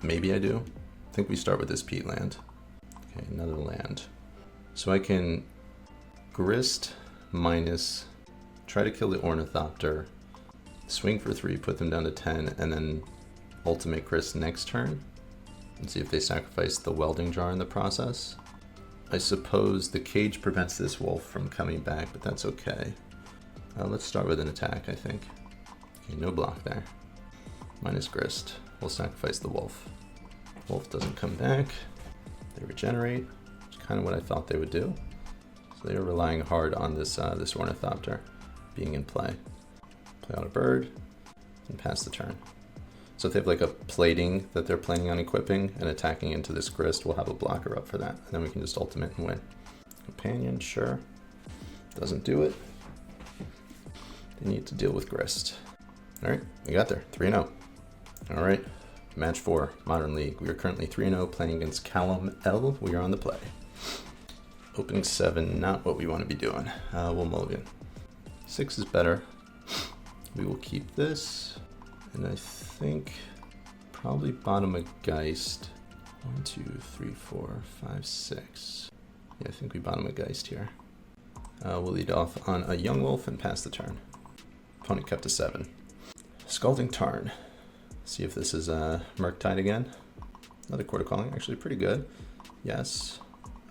Maybe I do. I think we start with this peat land. Okay, another land. So I can grist minus, try to kill the Ornithopter, swing for 3, put them down to 10, and then ultimate grist next turn, and see if they sacrifice the welding jar in the process. I suppose the cage prevents this wolf from coming back, but that's okay. Let's start with an attack, I think. Okay, no block there. Minus grist. We'll sacrifice the wolf. Wolf doesn't come back. They regenerate, which is kind of what I thought they would do. So they are relying hard on this this Ornithopter being in play. Play out a bird and pass the turn. So if they have like a plating that they're planning on equipping and attacking into this grist, we'll have a blocker up for that. And then we can just ultimate and win. Companion, sure. Doesn't do it. They need to deal with grist. All right, we got there, 3-0. All right, match 4, Modern League. We are currently 3-0 playing against Callum L. We are on the play. Opening 7, not what we want to be doing. We'll mulligan. 6 is better. We will keep this. And I think probably bottom a Geist. 1, 2, 3, 4, 5, 6. Yeah, I think we bottom a Geist here. We'll lead off on a Yawgmoth and pass the turn. Opponent kept to 7. Scalding Tarn. See if this is Murktide again. Another Court of Calling, actually pretty good. Yes.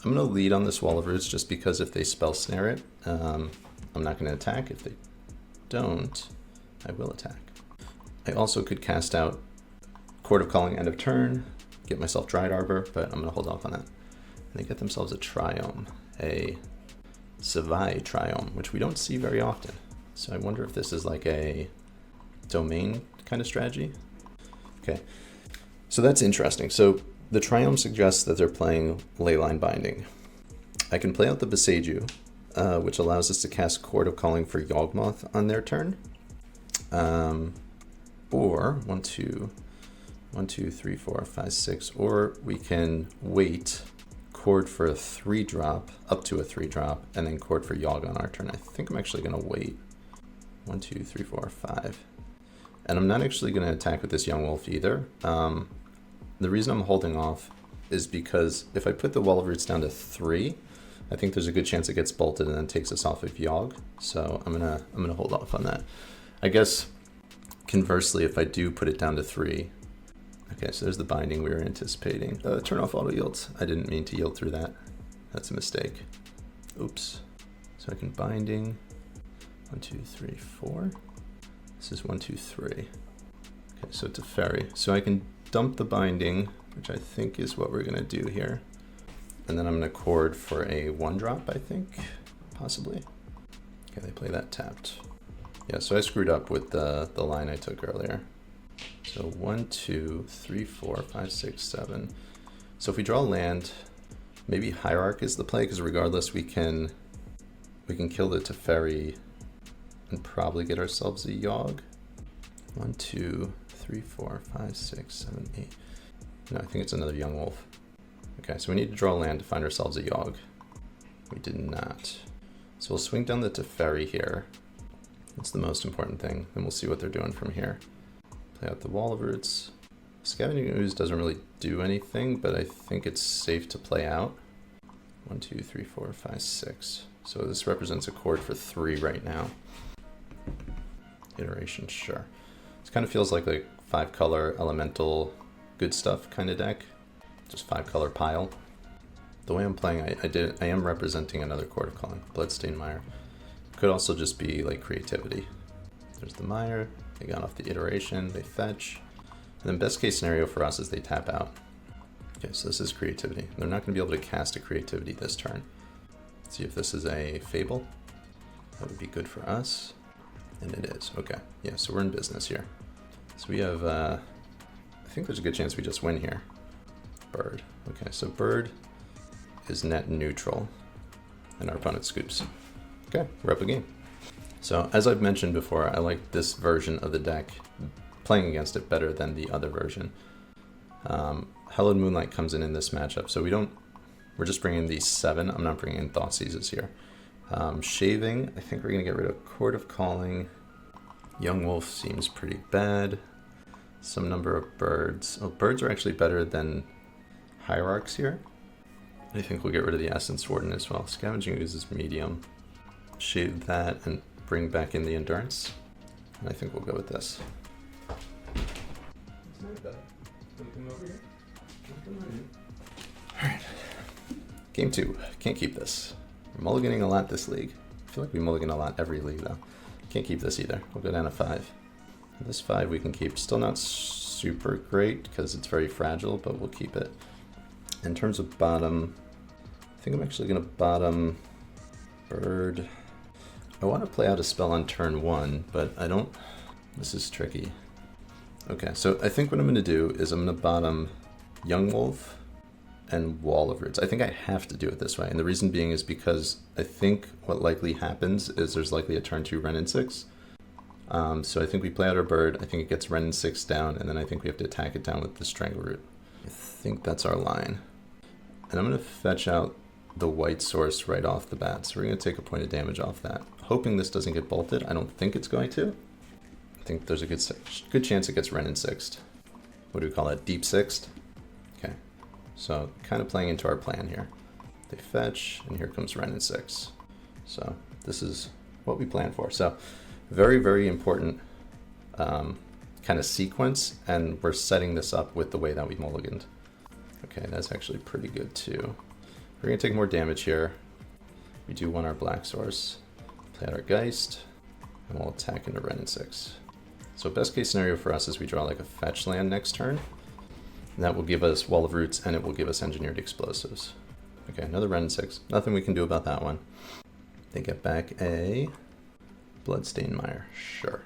I'm going to lead on this Wall of Roots just because if they spell snare it, I'm not going to attack. If they don't, I will attack. I also could cast out Court of Calling end of turn, get myself Dried Arbor, but I'm going to hold off on that. And they get themselves a Triome, a Savai Triome, which we don't see very often. So I wonder if this is like a domain kind of strategy. Okay, so that's interesting. So the Triome suggests that they're playing Leyline Binding. I can play out the Beseiju, which allows us to cast Court of Calling for Yawgmoth on their turn. Or 1, 2, 3, 4, 5, 6. Or we can wait, Court for a 3-drop, up to a 3-drop, and then Court for Yawg on our turn. I think I'm actually going to wait. 1, 2, 3, 4, 5. And I'm not actually going to attack with this Yawgmoth either. The reason I'm holding off is because if I put the Wall of Roots down to 3, I think there's a good chance it gets bolted and then takes us off of Yawg. So I'm gonna hold off on that. I guess conversely, if I do put it down to 3, okay, so there's the binding we were anticipating. Turn off auto yields. I didn't mean to yield through that. That's a mistake. Oops. So I can binding. 1, 2, 3, 4. This is 1, 2, 3. Okay, so it's a ferry. So I can dump the binding, which I think is what we're gonna do here. And then I'm gonna cord for a 1-drop, I think, possibly. Okay, they play that tapped. Yeah, so I screwed up with the line I took earlier. So 1, 2, 3, 4, 5, 6, 7. So if we draw land, maybe Hierarch is the play, because regardless we can kill the Teferi and probably get ourselves a Yawg. 1, 2, 3, 4, 5, 6, 7, 8. No, I think it's another Yawgmoth. Okay, so we need to draw land to find ourselves a Yawg. We did not. So we'll swing down the Teferi here. That's the most important thing. Then we'll see what they're doing from here. Play out the Wall of Roots. Scavenging Ooze doesn't really do anything, but I think it's safe to play out. 1, 2, 3, 4, 5, 6. So this represents a chord for 3 right now. Iteration, sure. This kind of feels like a 5-color elemental good stuff kind of deck. Just 5-color pile. The way I'm playing, I am representing another Court of Calling, Bloodstained Mire. Could also just be like creativity. There's the Mire, they got off the Iteration, they fetch. And then best case scenario for us is they tap out. Okay, so this is creativity. They're not gonna be able to cast a creativity this turn. Let's see if this is a Fable. That would be good for us. And it is, okay. Yeah, so we're in business here. So we have, I think there's a good chance we just win here. Bird, okay, so Bird is net neutral and our opponent scoops. Okay, we're up a game. So as I've mentioned before, I like this version of the deck, playing against it better than the other version. Hallowed Moonlight comes in this matchup, so we don't We're just bringing these 7. I'm not bringing in Thoughtseizes here. Shaving, I think we're going to get rid of Court of Calling. Yawgmoth seems pretty bad. Some number of birds. Oh, birds are actually better than Hierarchs here. I think we'll get rid of the Essence Warden as well. Scavenging Ooze is medium. Shave that and bring back in the Endurance. And I think we'll go with this. Alright. Game 2. Can't keep this. We're mulliganing a lot this league. I feel like we mulligan a lot every league though. Can't keep this either. We'll go down to 5. This 5 we can keep. Still not super great because it's very fragile, but we'll keep it. In terms of bottom, I think I'm actually going to bottom bird. I want to play out a spell on turn 1, but I don't. This is tricky. Okay, so I think what I'm going to do is I'm going to bottom Yawgmoth and Wall of Roots. I think I have to do it this way, and the reason being is because I think what likely happens is there's likely a turn 2 Wrenn and 6. So I think we play out our bird, I think it gets Wrenn and 6 down, and then I think we have to attack it down with the Strangleroot. I think that's our line. And I'm going to fetch out the white source right off the bat, so we're going to take a point of damage off that. Hoping this doesn't get bolted. I don't think it's going to. I think there's a good chance it gets Wrenn and 6'd. What do we call that? Deep 6'd? Okay. So kind of playing into our plan here. They fetch, and here comes Wrenn and 6. So this is what we planned for. So very, very important kind of sequence, and we're setting this up with the way that we mulliganed. Okay, that's actually pretty good too. We're going to take more damage here. We do want our black source. Play out our Geist, and we'll attack into Wrenn and 6. So best case scenario for us is we draw like a fetch land next turn. And that will give us Wall of Roots, and it will give us Engineered Explosives. Okay, another Wrenn and 6. Nothing we can do about that one. They get back a Bloodstained Mire. Sure.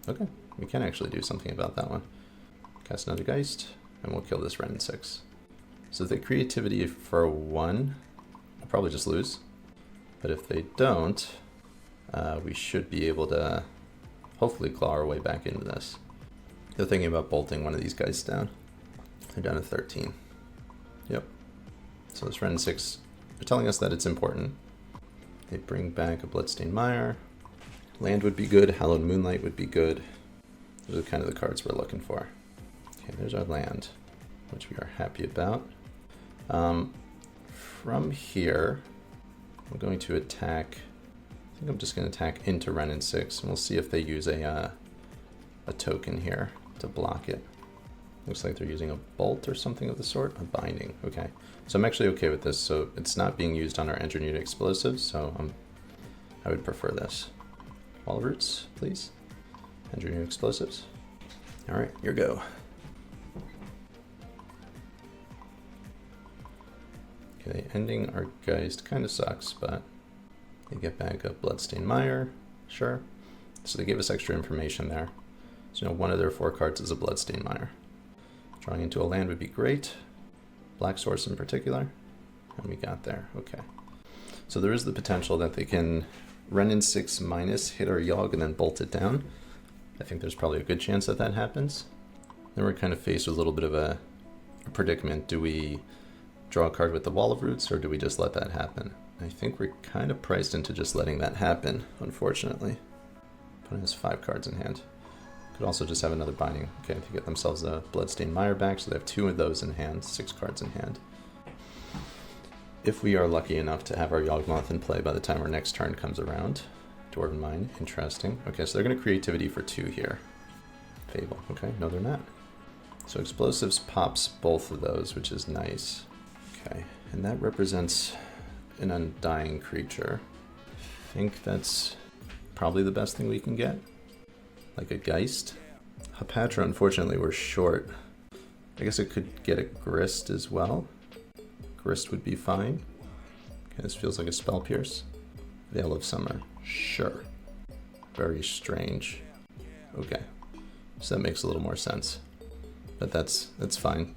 Okay, we can actually do something about that one. Cast another Geist, and we'll kill this Wrenn and 6. So if they creativity for a 1, we'll probably just lose. But if they don't, we should be able to hopefully claw our way back into this. They're thinking about bolting one of these guys down. They're down to 13. Yep. So this Wrenn and 6, they're telling us that it's important. They bring back a Bloodstained Mire. Land would be good. Hallowed Moonlight would be good. Those are kind of the cards we're looking for. Okay, there's our land, which we are happy about. From here, I'm going to attack. I think I'm just going to attack into Wrenn and 6, and we'll see if they use a token here to block it. Looks like they're using a bolt or something of the sort. A binding. Okay, so I'm actually okay with this. So it's not being used on our Engineered Explosives, so I would prefer this. Wall of Roots, please. Engineered Explosives. All right, your go. Okay, ending our Geist kind of sucks, but they get back a Bloodstained Mire. Sure. So they gave us extra information there. So one of their 4 cards is a Bloodstained Mire. Drawing into a land would be great. Black source in particular. And we got there. Okay. So there is the potential that they can Wrenn and 6 minus, hit our Yawg, and then bolt it down. I think there's probably a good chance that that happens. Then we're kind of faced with a little bit of a predicament. Do we draw a card with the Wall of Roots, or do we just let that happen? I think we're kind of priced into just letting that happen, unfortunately. Opponent has 5 cards in hand. Could also just have another binding. Okay, to get themselves a Bloodstained Mire back, so they have 2 of those in hand, 6 cards in hand. If we are lucky enough to have our Yawgmoth in play by the time our next turn comes around. Dwarven Mine, interesting. Okay, so they're going to creativity for 2 here. Fable, okay, no they're not. So Explosives pops both of those, which is nice. Okay, and that represents an undying creature. I think that's probably the best thing we can get. Like a Geist. A Patron, unfortunately, we're short. I guess it could get a Grist as well. Grist would be fine. Okay, this feels like a Spell Pierce. Veil of Summer. Sure. Very strange. Okay. So that makes a little more sense. But that's fine.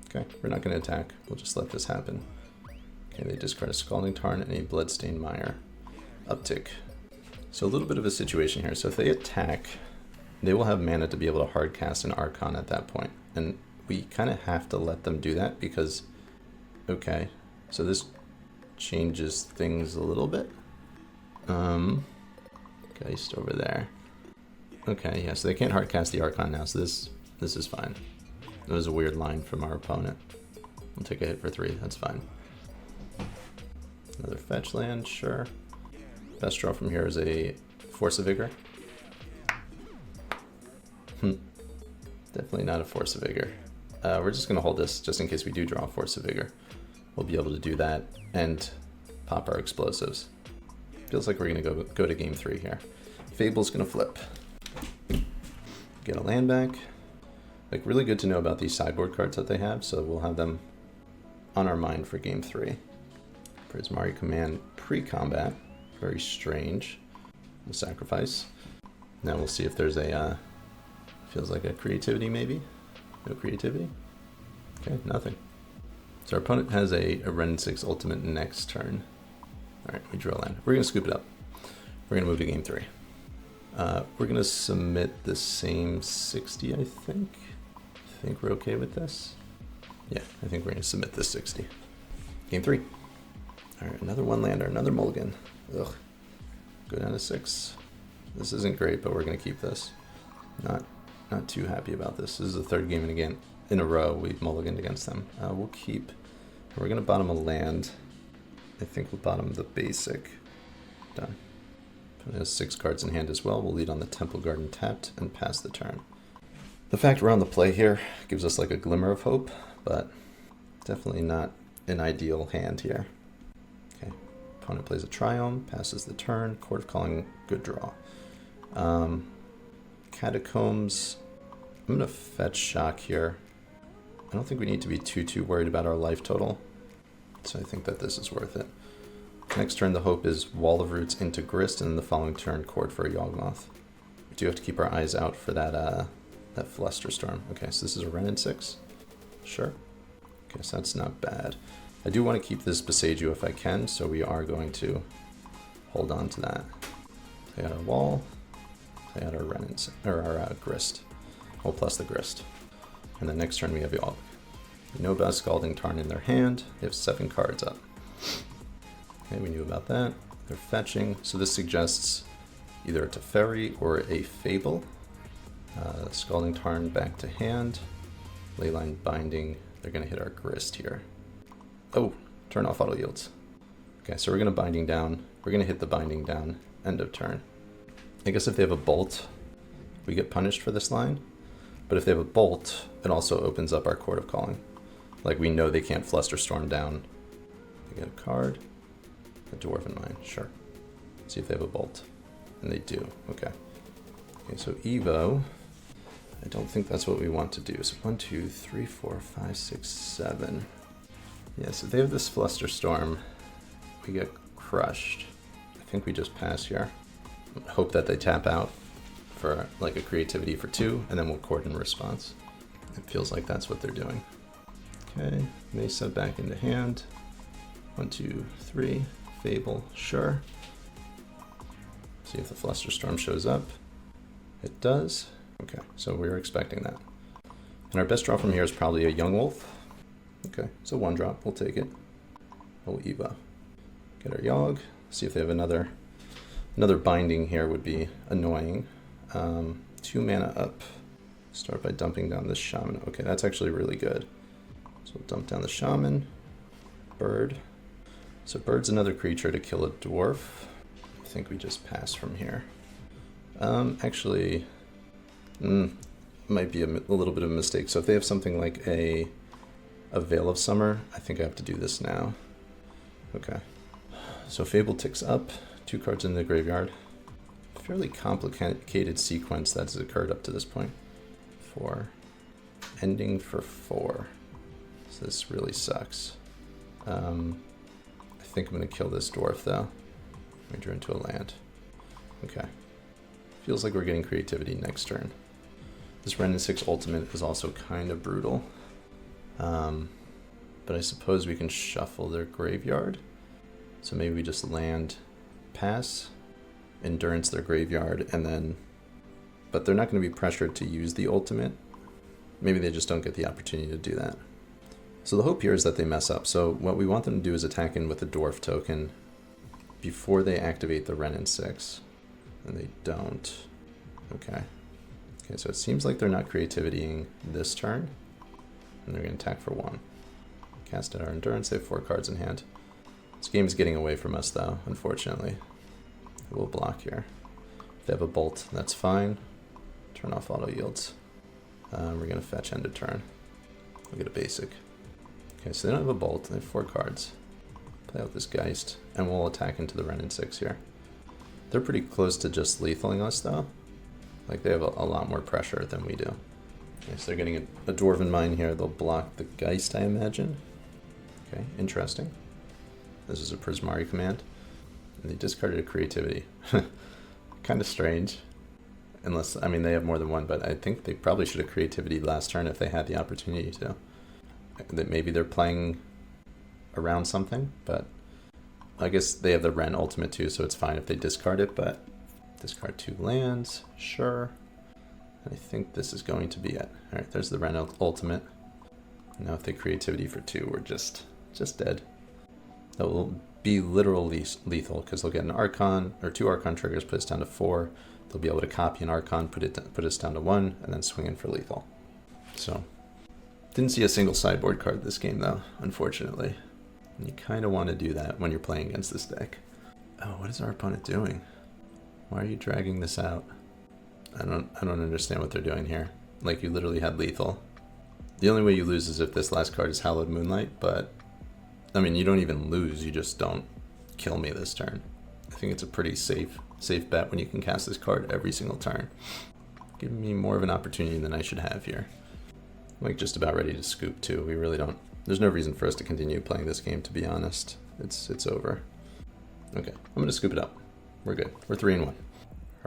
Okay, we're not going to attack. We'll just let this happen. Okay, they discard a Scalding Tarn and a Bloodstained Mire. Uptick. So a little bit of a situation here. So if they attack, they will have mana to be able to hardcast an Archon at that point. And we kind of have to let them do that because Okay, so this changes things a little bit. Geist over there. Okay, yeah, so they can't hard cast the Archon now, so this is fine. That was a weird line from our opponent. We'll take a hit for 3, that's fine. Another fetch land, sure. Best draw from here is a Force of Vigor. Definitely not a Force of Vigor. We're just going to hold this just in case we do draw a Force of Vigor. We'll be able to do that and pop our explosives. Feels like we're going to go to game 3 here. Fable's going to flip. Get a land back. Like, really good to know about these sideboard cards that they have, so we'll have them on our mind for game 3. Prismari Command pre-combat. Very strange. We'll sacrifice. Now we'll see if there's a, feels like a creativity maybe? No creativity? Okay, nothing. So our opponent has a Ren 6 ultimate next turn. Alright, we draw land. We're going to scoop it up. We're going to move to game 3. We're going to submit the same 60, I think. I think we're okay with this. Yeah, I think we're going to submit this 60. Game 3. Alright, another one lander, another mulligan. Ugh. Go down to 6. This isn't great, but we're going to keep this. Not too happy about this. This is the third game in a row we've mulliganed against them. We'll keep. We're going to bottom a land. I think we'll bottom the basic. Done. It has 6 cards in hand as well. We'll lead on the Temple Garden tapped and pass the turn. The fact we're on the play here gives us like a glimmer of hope, but definitely not an ideal hand here. Okay. Opponent plays a Triome, passes the turn. Court of Calling, good draw. Catacombs. I'm going to fetch Shock here. I don't think we need to be too worried about our life total, so I think that this is worth it. Next turn, the hope is Wall of Roots into Grist, and the following turn, Court for a Yawgmoth. We do have to keep our eyes out for that Flusterstorm. Okay, so this is a Ren 6. Sure. Okay, so that's not bad. I do want to keep this Besaju if I can, so we are going to hold on to that. Play out our Wall. Play out our our Grist. Well, plus the Grist. And then next turn we have Yawg. We know about Scalding Tarn in their hand. They have 7 cards up. Okay, we knew about that. They're fetching, so this suggests either a Teferi or a Fable. Scalding Tarn back to hand. Leyline Binding. They're going to hit our Grist here. Oh, turn off auto yields. Okay, so we're going to Binding down. We're going to hit the Binding down. End of turn. I guess if they have a Bolt, we get punished for this line. But if they have a Bolt, it also opens up our Court of Calling. Like, we know they can't Flusterstorm down. They get a card. A Dwarven Mine, sure. See if they have a Bolt. And they do, okay. Okay, so Evo, I don't think that's what we want to do. So 1, 2, 3, 4, 5, 6, 7. Yeah, so they have this Flusterstorm. We get crushed. I think we just pass here. Hope that they tap out for like a creativity for 2, and then we'll court in response. It feels like that's what they're doing. Okay, Mesa back into hand. 1, 2, 3. Fable, sure. See if the Flusterstorm shows up. It does. Okay, so we were expecting that. And our best draw from here is probably a Yawgmoth. Okay, so 1 drop, we'll take it. Oh, Eva. Get our Yawg. See if they have another Binding here would be annoying. 2 mana up. Start by dumping down the Shaman. Okay, that's actually really good. So we'll dump down the Shaman. Bird. So Bird's another creature to kill a Dwarf. I think we just pass from here. Actually, might be a little bit of a mistake. So if they have something like a Veil of Summer, I think I have to do this now. Okay. So Fable ticks up. 2 cards in the graveyard. Fairly complicated sequence that's occurred up to this point. 4. Ending for 4. So this really sucks. I think I'm going to kill this Dwarf though. We drew into a land. Okay. Feels like we're getting creativity next turn. This Ren 6 ultimate is also kind of brutal. But I suppose we can shuffle their graveyard. So maybe we just land, pass, endurance their graveyard, and then... But they're not going to be pressured to use the ultimate. Maybe they just don't get the opportunity to do that. So the hope here is that they mess up. So what we want them to do is attack in with a dwarf token before they activate the Wrenn and 6. And they don't. Okay. Okay, so it seems like they're not creativitying this turn. And they're going to attack for 1. Cast at our endurance. They have 4 cards in hand. This game is getting away from us, though, unfortunately. We'll block here. If they have a bolt, that's fine. Turn off auto yields. We're going to fetch end of turn. We'll get a basic. Okay, so they don't have a bolt. They have 4 cards. Play out this Geist, and we'll attack into the Wrenn and 6 here. They're pretty close to just lethaling us, though. Like, they have a lot more pressure than we do. Okay, so they're getting a Dwarven Mine here. They'll block the Geist, I imagine. Okay, interesting. This is a Prismari command. And they discarded a Creativity. Kind of strange. Unless, I mean, they have more than one, but I think they probably should have Creativity last turn if they had the opportunity to. That maybe they're playing around something, but I guess they have the Wrenn ultimate too, so it's fine if they discard it, but discard 2 lands, sure. I think this is going to be it. All right, there's the Wrenn ultimate. Now if they Creativity for 2, we're just dead. That will be literal lethal, because they'll get an Archon, or 2 Archon triggers, put us down to 4. They'll be able to copy an Archon, put us down to 1, and then swing in for lethal. So, didn't see a single sideboard card this game, though, unfortunately. And you kind of want to do that when you're playing against this deck. Oh, what is our opponent doing? Why are you dragging this out? I don't understand what they're doing here. Like, you literally had lethal. The only way you lose is if this last card is Hallowed Moonlight, but I mean, you don't even lose, you just don't kill me this turn. I think it's a pretty safe bet when you can cast this card every single turn. Giving me more of an opportunity than I should have here. I'm like just about ready to scoop too. We really don't, there's no reason for us to continue playing this game, to be honest. It's over. Okay, I'm gonna scoop it up. We're good, we're 3-1.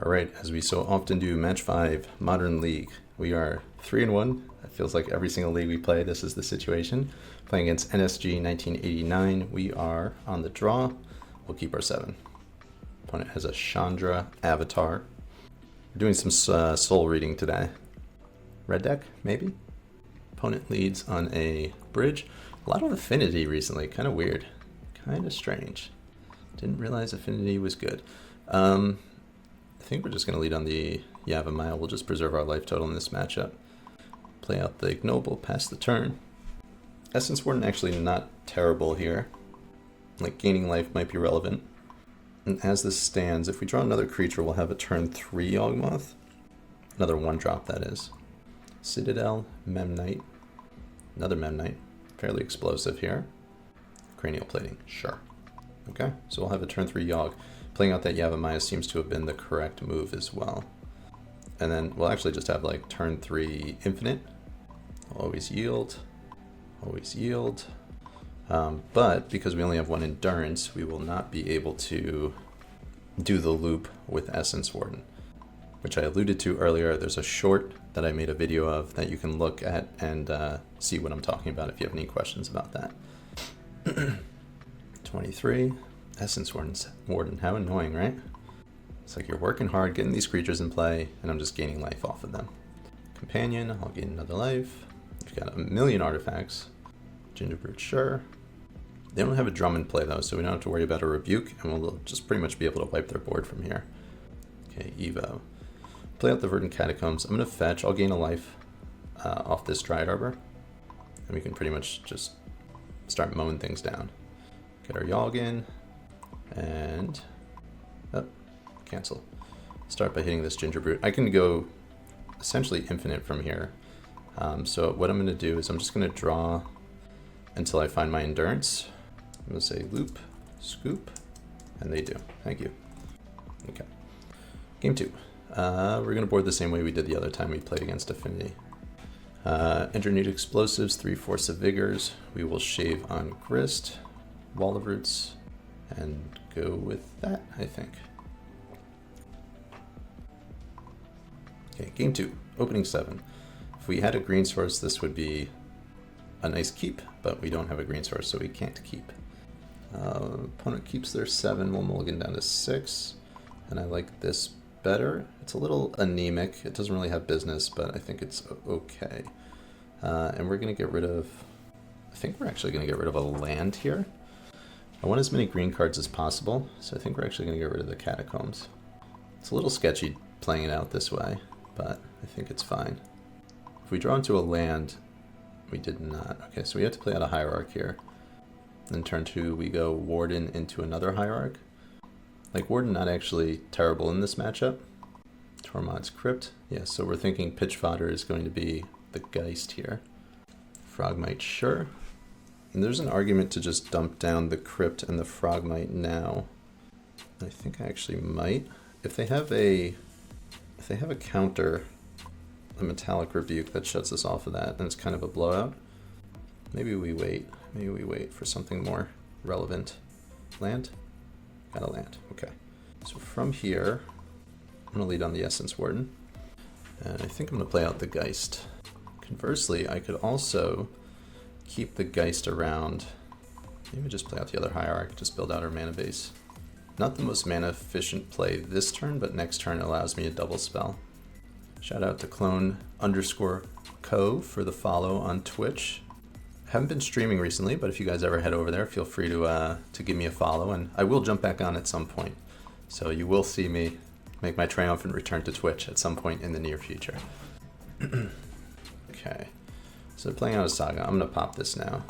All right, as we so often do, match 5, Modern League. We are 3-1. It feels like every single league we play, this is the situation. Playing against NSG 1989, we are on the draw. We'll keep our 7. Opponent has a Chandra Avatar. We're doing some soul reading today. Red deck, maybe? Opponent leads on a bridge. A lot of Affinity recently, kind of weird. Kind of strange. Didn't realize Affinity was good. I think we're just going to lead on the Yawgmoth. We'll just preserve our life total in this matchup. Play out the Ignoble, pass the turn. Essence Warden actually not terrible here. Like, gaining life might be relevant. And as this stands, if we draw another creature, we'll have a turn 3 Yawgmoth. Another 1-drop, that is. Citadel, Memnite. Another Memnite. Fairly explosive here. Cranial Plating, sure. Okay, so we'll have a turn 3 Yawg. Playing out that Yawgmoth seems to have been the correct move as well. And then we'll actually just have like turn 3 Infinite. Always yield. Always yield. But because we only have 1 Endurance, we will not be able to do the loop with Essence Warden, which I alluded to earlier. There's a short that I made a video of that you can look at and see what I'm talking about if you have any questions about that. 23. Essence Warden, how annoying, right? It's like you're working hard, getting these creatures in play, and I'm just gaining life off of them. Companion, I'll gain another life. We've got a million artifacts. Gingerbrute, sure. They don't have a drum in play though, so we don't have to worry about a rebuke, and we'll just pretty much be able to wipe their board from here. Okay, Evo. Play out the Verdant Catacombs. I'm gonna fetch, I'll gain a life off this Dryad Arbor, and we can pretty much just start mowing things down. Get our Yawg in, and cancel. Start by hitting this Gingerbrute. I can go essentially infinite from here. So what I'm going to do is I'm just going to draw until I find my Endurance. I'm going to say loop, scoop, and they do. Thank you. Okay. Game 2. We're going to board the same way we did the other time we played against Affinity. Engineered Explosives, 3 Force of Vigors. We will shave on Grist, Wall of Roots, and go with that, I think. Okay, game 2, opening 7. If we had a green source, this would be a nice keep, but we don't have a green source, so we can't keep. Opponent keeps their 7, we'll mulligan down to 6, and I like this better. It's a little anemic, it doesn't really have business, but I think it's okay. And we're going to get rid of I think we're actually going to get rid of a land here. I want as many green cards as possible, so I think we're actually going to get rid of the Catacombs. It's a little sketchy playing it out this way, but I think it's fine. If we draw into a land, we did not. Okay, so we have to play out a Hierarch here. Then turn 2, we go Warden into another Hierarch. Like, Warden not actually terrible in this matchup. Tormod's Crypt. Yeah, so we're thinking pitch fodder is going to be the Geist here. Frogmite, sure. And there's an argument to just dump down the Crypt and the Frogmite now. I think I actually might. If they have a counter, a Metallic Rebuke that shuts us off of that, then it's kind of a blowout. Maybe we wait. Maybe we wait for something more relevant. Land? Got a land. Okay. So from here, I'm going to lead on the Essence Warden. And I think I'm going to play out the Geist. Conversely, I could also keep the Geist around. Maybe just play out the other Hierarch, just build out our mana base. Not the most mana efficient play this turn, but next turn allows me a double spell. Shout out to clone_co for the follow on Twitch. I haven't been streaming recently, but if you guys ever head over there, feel free to give me a follow, and I will jump back on at some point. So you will see me make my triumphant return to Twitch at some point in the near future. Okay, so playing out a Saga, I'm going to pop this now.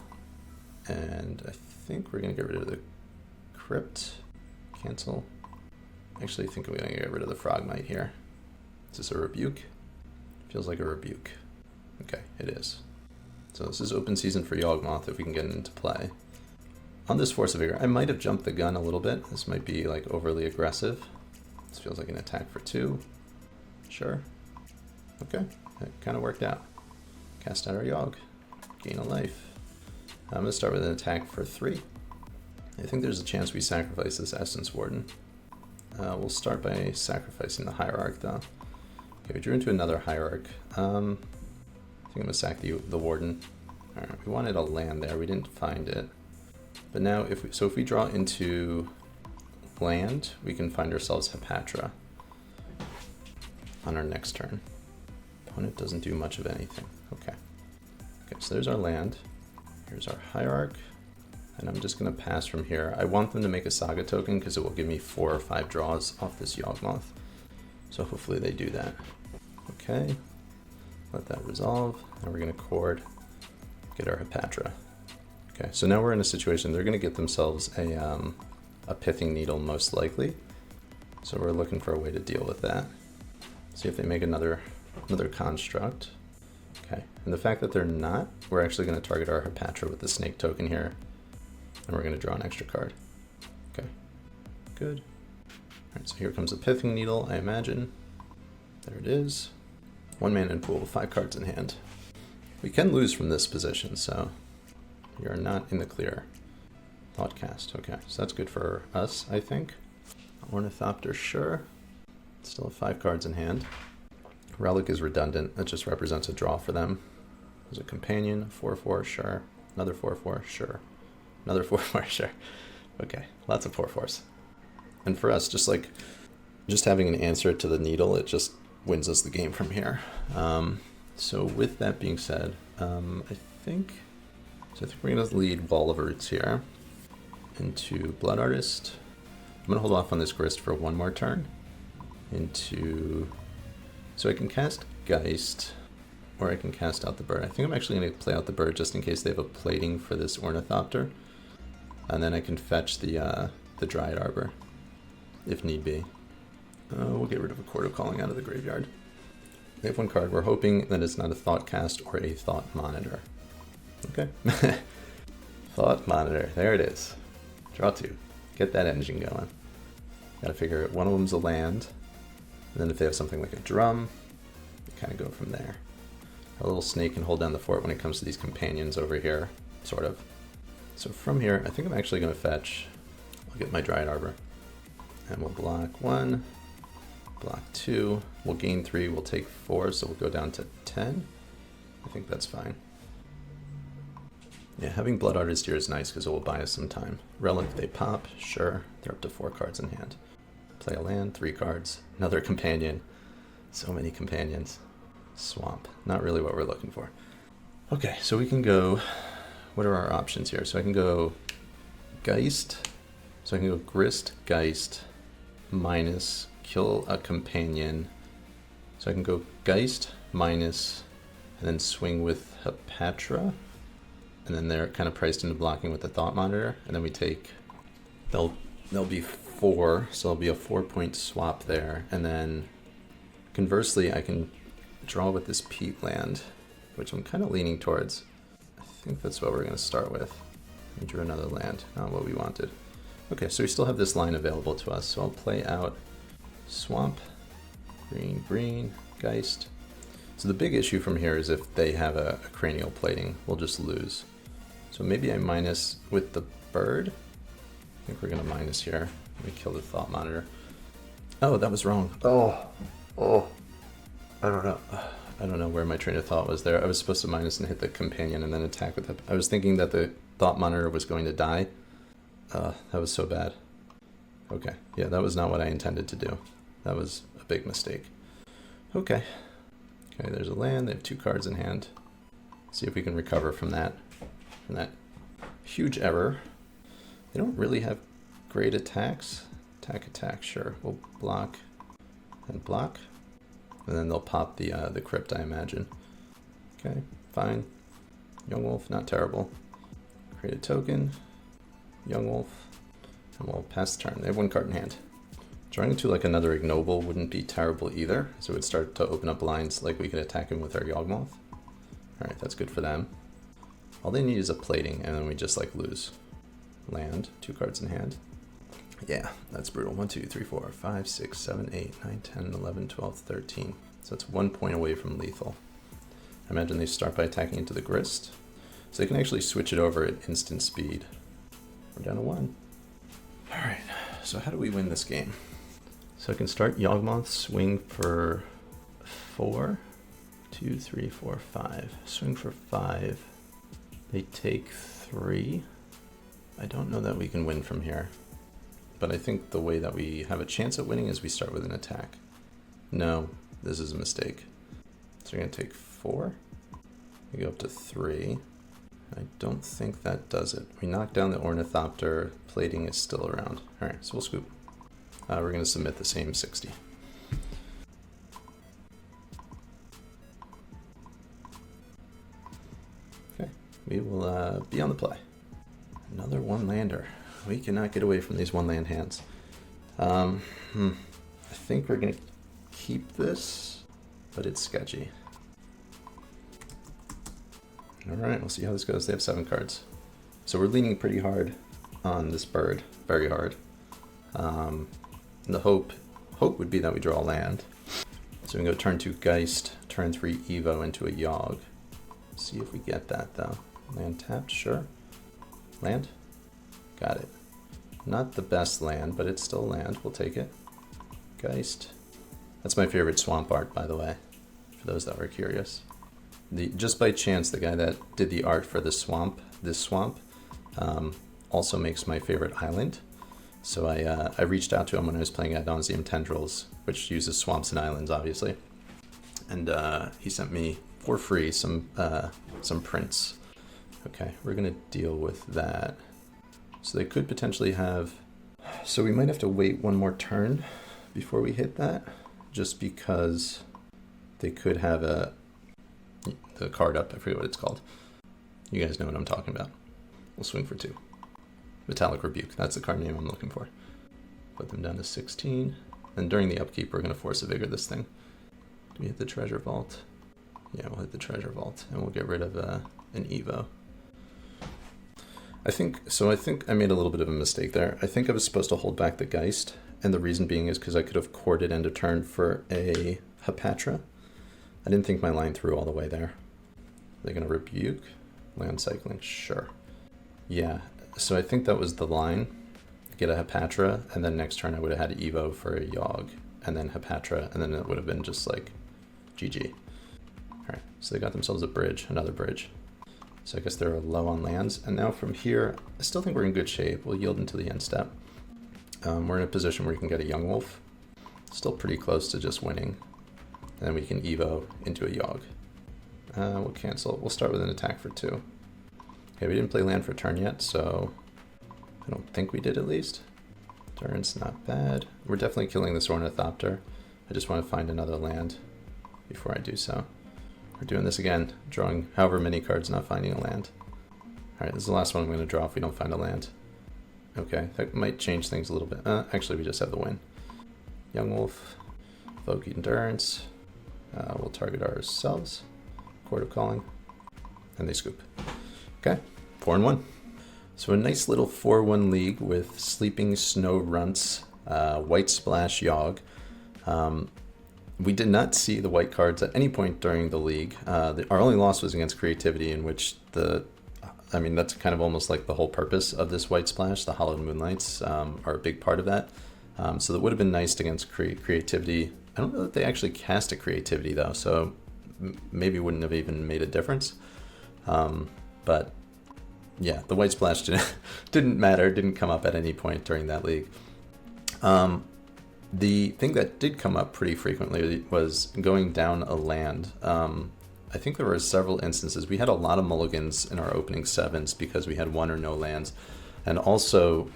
And I think we're going to get rid of the Crypt. Cancel. Actually, I think we're going to get rid of the Frogmite here. Is this a rebuke? Feels like a rebuke. Okay, it is. So this is open season for Yawgmoth if we can get it into play. On this Force of Vigor, I might have jumped the gun a little bit. This might be like overly aggressive. This feels like an attack for 2. Sure. Okay, that kind of worked out. Cast out our Yawg. Gain a life. I'm going to start with an attack for 3. I think there's a chance we sacrifice this Essence Warden. We'll start by sacrificing the Hierarch though. Okay, we drew into another Hierarch. I think I'm going to sack the Warden. Alright, we wanted a land there, we didn't find it. But now, if we draw into land, we can find ourselves Hepatra on our next turn. Opponent doesn't do much of anything. Okay. Okay, so there's our land. Here's our Hierarch. And I'm just going to pass from here. I want them to make a Saga token because it will give me 4 or 5 draws off this Yawgmoth. So hopefully they do that. Okay. Let that resolve. Now we're going to Chord, get our Hepatra. Okay, so now we're in a situation, they're going to get themselves a Pithing Needle most likely. So we're looking for a way to deal with that. See if they make another construct. Okay, and the fact that they're not, we're actually going to target our Hepatra with the Snake token here. And we're going to draw an extra card. Okay, good. Alright, so here comes a Pithing Needle, I imagine. There it is. 1 mana in pool, 5 cards in hand. We can lose from this position, so we are not in the clear. Thoughtcast, okay, so that's good for us, I think. Ornithopter, sure. Still have 5 cards in hand. Relic is redundant, that just represents a draw for them. There's a companion, 4/4, sure. Another 4/4, sure. Another 4/4, sure. Okay, lots of 4/4s. And for us, just having an answer to the needle, it just wins us the game from here. So with that being said, I think we're going to lead Wall of Roots here into Blood Artist. I'm going to hold off on this Grist for 1 more turn. So I can cast Geist, or I can cast out the bird. I think I'm actually going to play out the bird just in case they have a plating for this Ornithopter. And then I can fetch the Dryad Arbor, if need be. We'll get rid of a Chord of Calling out of the graveyard. They have 1 card. We're hoping that it's not a Thoughtcast or a Thought Monitor. Okay. Thought Monitor. There it is. Draw 2. Get that engine going. Gotta figure it. One of them's a land. And then if they have something like a drum, you kind of go from there. Our little snake can hold down the fort when it comes to these companions over here, sort of. So from here, I think I'm actually going to fetch. I'll get my Dryad Arbor. And we'll block 1. Block 2, we'll gain 3, we'll take 4, so we'll go down to 10. I think that's fine. Yeah, having Blood Artist here is nice because it will buy us some time. Relic, they pop, sure, they're up to 4 cards in hand. Play a land, 3 cards, another companion. So many companions. Swamp, not really what we're looking for. Okay, so we can go what are our options here? So I can go Geist. So I can go Grist, Geist, minus, kill a companion. So I can go Geist, minus, and then swing with Hapatra. And then they're kind of priced into blocking with the Thought Monitor. And then we take, they'll be 4, so it'll be a 4-point swap there. And then conversely, I can draw with this Peatland, which I'm kind of leaning towards. I think that's what we're going to start with. We drew another land, not what we wanted. Okay, so we still have this line available to us. So I'll play out Swamp, Green, Green, Geist. So the big issue from here is if they have a cranial plating, we'll just lose. So maybe I minus with the bird. I think we're going to minus here. Let me kill the Thought Monitor. Oh, that was wrong. Oh. I don't know. I don't know where my train of thought was there. I was supposed to minus and hit the companion and then attack with it. I was thinking that the Thought Monitor was going to die. That was so bad. Okay, yeah, that was not what I intended to do. That was a big mistake. Okay. Okay, there's a land. They have 2 cards in hand. See if we can recover from that huge error. They don't really have great attacks. Attack, sure. We'll block and block. And then they'll pop the crypt, I imagine. Okay, fine. Yawgmoth, not terrible. Create a token. Yawgmoth. And we'll pass the turn. They have 1 card in hand. Drawing into like another ignoble wouldn't be terrible either, so it would start to open up lines like we could attack him with our Yawgmoth. Alright, that's good for them. All they need is a plating, and then we just like lose. Land, 2 cards in hand. Yeah, that's brutal. 1, 2, 3, 4, 5, 6, 7, 8, 9, 10, 11, 12, 13. So that's 1 point away from lethal. I imagine they start by attacking into the Grist. So they can actually switch it over at instant speed. We're down to 1. Alright, so how do we win this game? So I can start Yawgmoth, swing for 4. 2, 3, 4, 5. Swing for 5. They take 3. I don't know that we can win from here. But I think the way that we have a chance at winning is we start with an attack. No, this is a mistake. So we're going to take 4. We go up to 3. I don't think that does it. We knock down the Ornithopter. Plating is still around. Alright, so we'll scoop. We're going to submit the same 60. Okay, we will be on the play. Another 1-lander. We cannot get away from these 1-land hands. I think we're going to keep this, but it's sketchy. Alright, we'll see how this goes. They have 7 cards. So we're leaning pretty hard on this bird. Very hard. And the hope would be that we draw a land. So we can go turn 2 Geist, turn 3 Evo into a Yawg. See if we get that though. Land tapped, sure. Land? Got it. Not the best land, but it's still land. We'll take it. Geist. That's my favorite swamp art, by the way, for those that were curious. Just by chance, the guy that did the art for this swamp, also makes my favorite island. So I reached out to him when I was playing Ad Nauseam Tendrils, which uses swamps and islands, obviously. And he sent me, for free, some prints. Okay, we're going to deal with that. So they could potentially have... So we might have to wait 1 more turn before we hit that, just because they could have the card up. I forget what it's called. You guys know what I'm talking about. We'll swing for 2. Metallic Rebuke, that's the card name I'm looking for. Put them down to 16. And during the upkeep, we're going to Force a Vigor this thing. Do we hit the Treasure Vault? Yeah, we'll hit the Treasure Vault, and we'll get rid of an Evo. I think I made a little bit of a mistake there. I think I was supposed to hold back the Geist, and the reason being is because I could have courted end of turn for a Hapatra. I didn't think my line through all the way there. They're going to Rebuke? Land cycling? Sure. Yeah, so I think that was the line. Get a Hapatra, and then next turn I would have had Evo for a Yawg, and then Hapatra, and then it would have been just like GG. Alright, so they got themselves a bridge, another bridge. So I guess they're low on lands. And now from here, I still think we're in good shape. We'll yield until the end step. We're in a position where you can get a Yawgmoth. Still pretty close to just winning. And then we can Evo into a Yawg. We'll cancel. We'll start with an attack for 2. Okay, we didn't play land for turn yet, so I don't think we did at least. Turn's not bad. We're definitely killing this Ornithopter. I just want to find another land before I do so. We're doing this again, drawing however many cards, not finding a land. Alright, this is the last one I'm going to draw if we don't find a land. Okay, that might change things a little bit. Actually, we just have the win. Yawgmoth, Evoke Endurance. We'll target ourselves. Court of Calling. And they scoop. Okay, 4-1. So a nice little 4-1 league with SleepingSnoRunt's White Splash Yawg. We did not see the white cards at any point during the league. Our only loss was against Creativity, in which I mean, that's kind of almost like the whole purpose of this White Splash. The Hollowed Moonlights are a big part of that. So that would have been nice against Creativity. I don't know that they actually cast a Creativity though, so maybe wouldn't have even made a difference. But yeah, the White Splash didn't matter, didn't come up at any point during that league. The thing that did come up pretty frequently was going down a land. I think there were several instances. We had a lot of mulligans in our opening sevens because we had one or no lands. And also,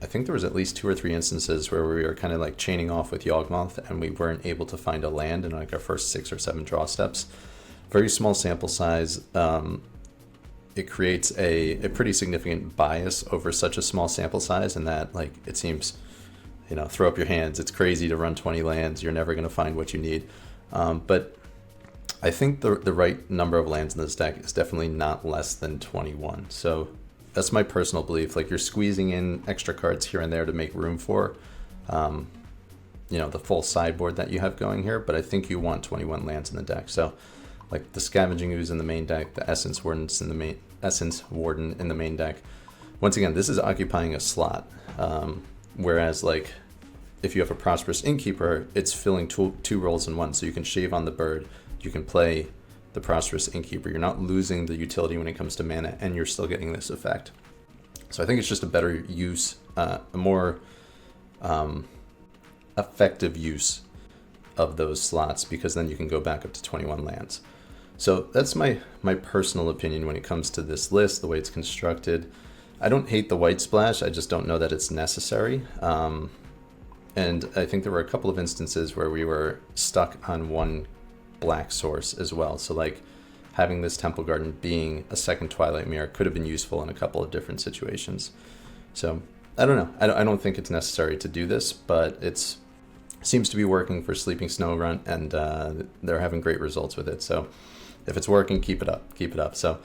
I think there was at least 2 or 3 instances where we were kind of like chaining off with Yawgmoth and we weren't able to find a land in like our first 6 or 7 draw steps. Very small sample size. It creates a pretty significant bias over such a small sample size, and that, like, it seems, you know, throw up your hands. It's crazy to run 20 lands. You're never going to find what you need. But I think the right number of lands in this deck is definitely not less than 21. So that's my personal belief. Like, you're squeezing in extra cards here and there to make room for, you know, the full sideboard that you have going here. But I think you want 21 lands in the deck. So, like, the Scavenging Ooze in the main deck, the Essence Warden in the main deck. Once again, this is occupying a slot. Whereas, like, if you have a Prosperous Innkeeper, it's filling two roles in one. So you can shave on the bird, you can play the Prosperous Innkeeper. You're not losing the utility when it comes to mana, and you're still getting this effect. So I think it's just a better use, a more effective use of those slots, because then you can go back up to 21 lands. So that's my personal opinion when it comes to this list, the way it's constructed. I don't hate the White Splash, I just don't know that it's necessary. And I think there were a couple of instances where we were stuck on one black source as well. So, like, having this Temple Garden being a second Twilight Mirror could have been useful in a couple of different situations. So I don't know. I don't think it's necessary to do this, but it seems to be working for SleepingSnoRunt, and they're having great results with it. So if it's working, keep it up. Keep it up. So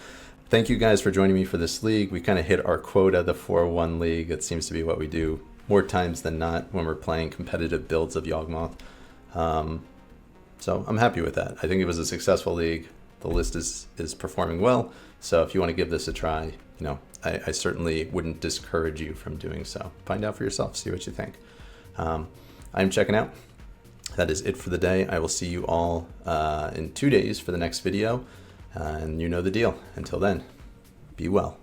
thank you guys for joining me for this league. We kind of hit our quota, the 4-1 league. It seems to be what we do more times than not when we're playing competitive builds of Yawgmoth. So I'm happy with that. I think it was a successful league. The list is performing well. So if you want to give this a try, you know, I certainly wouldn't discourage you from doing so. Find out for yourself, see what you think. I'm checking out. That is it for the day. I will see you all in 2 days for the next video. And you know the deal. Until then, be well.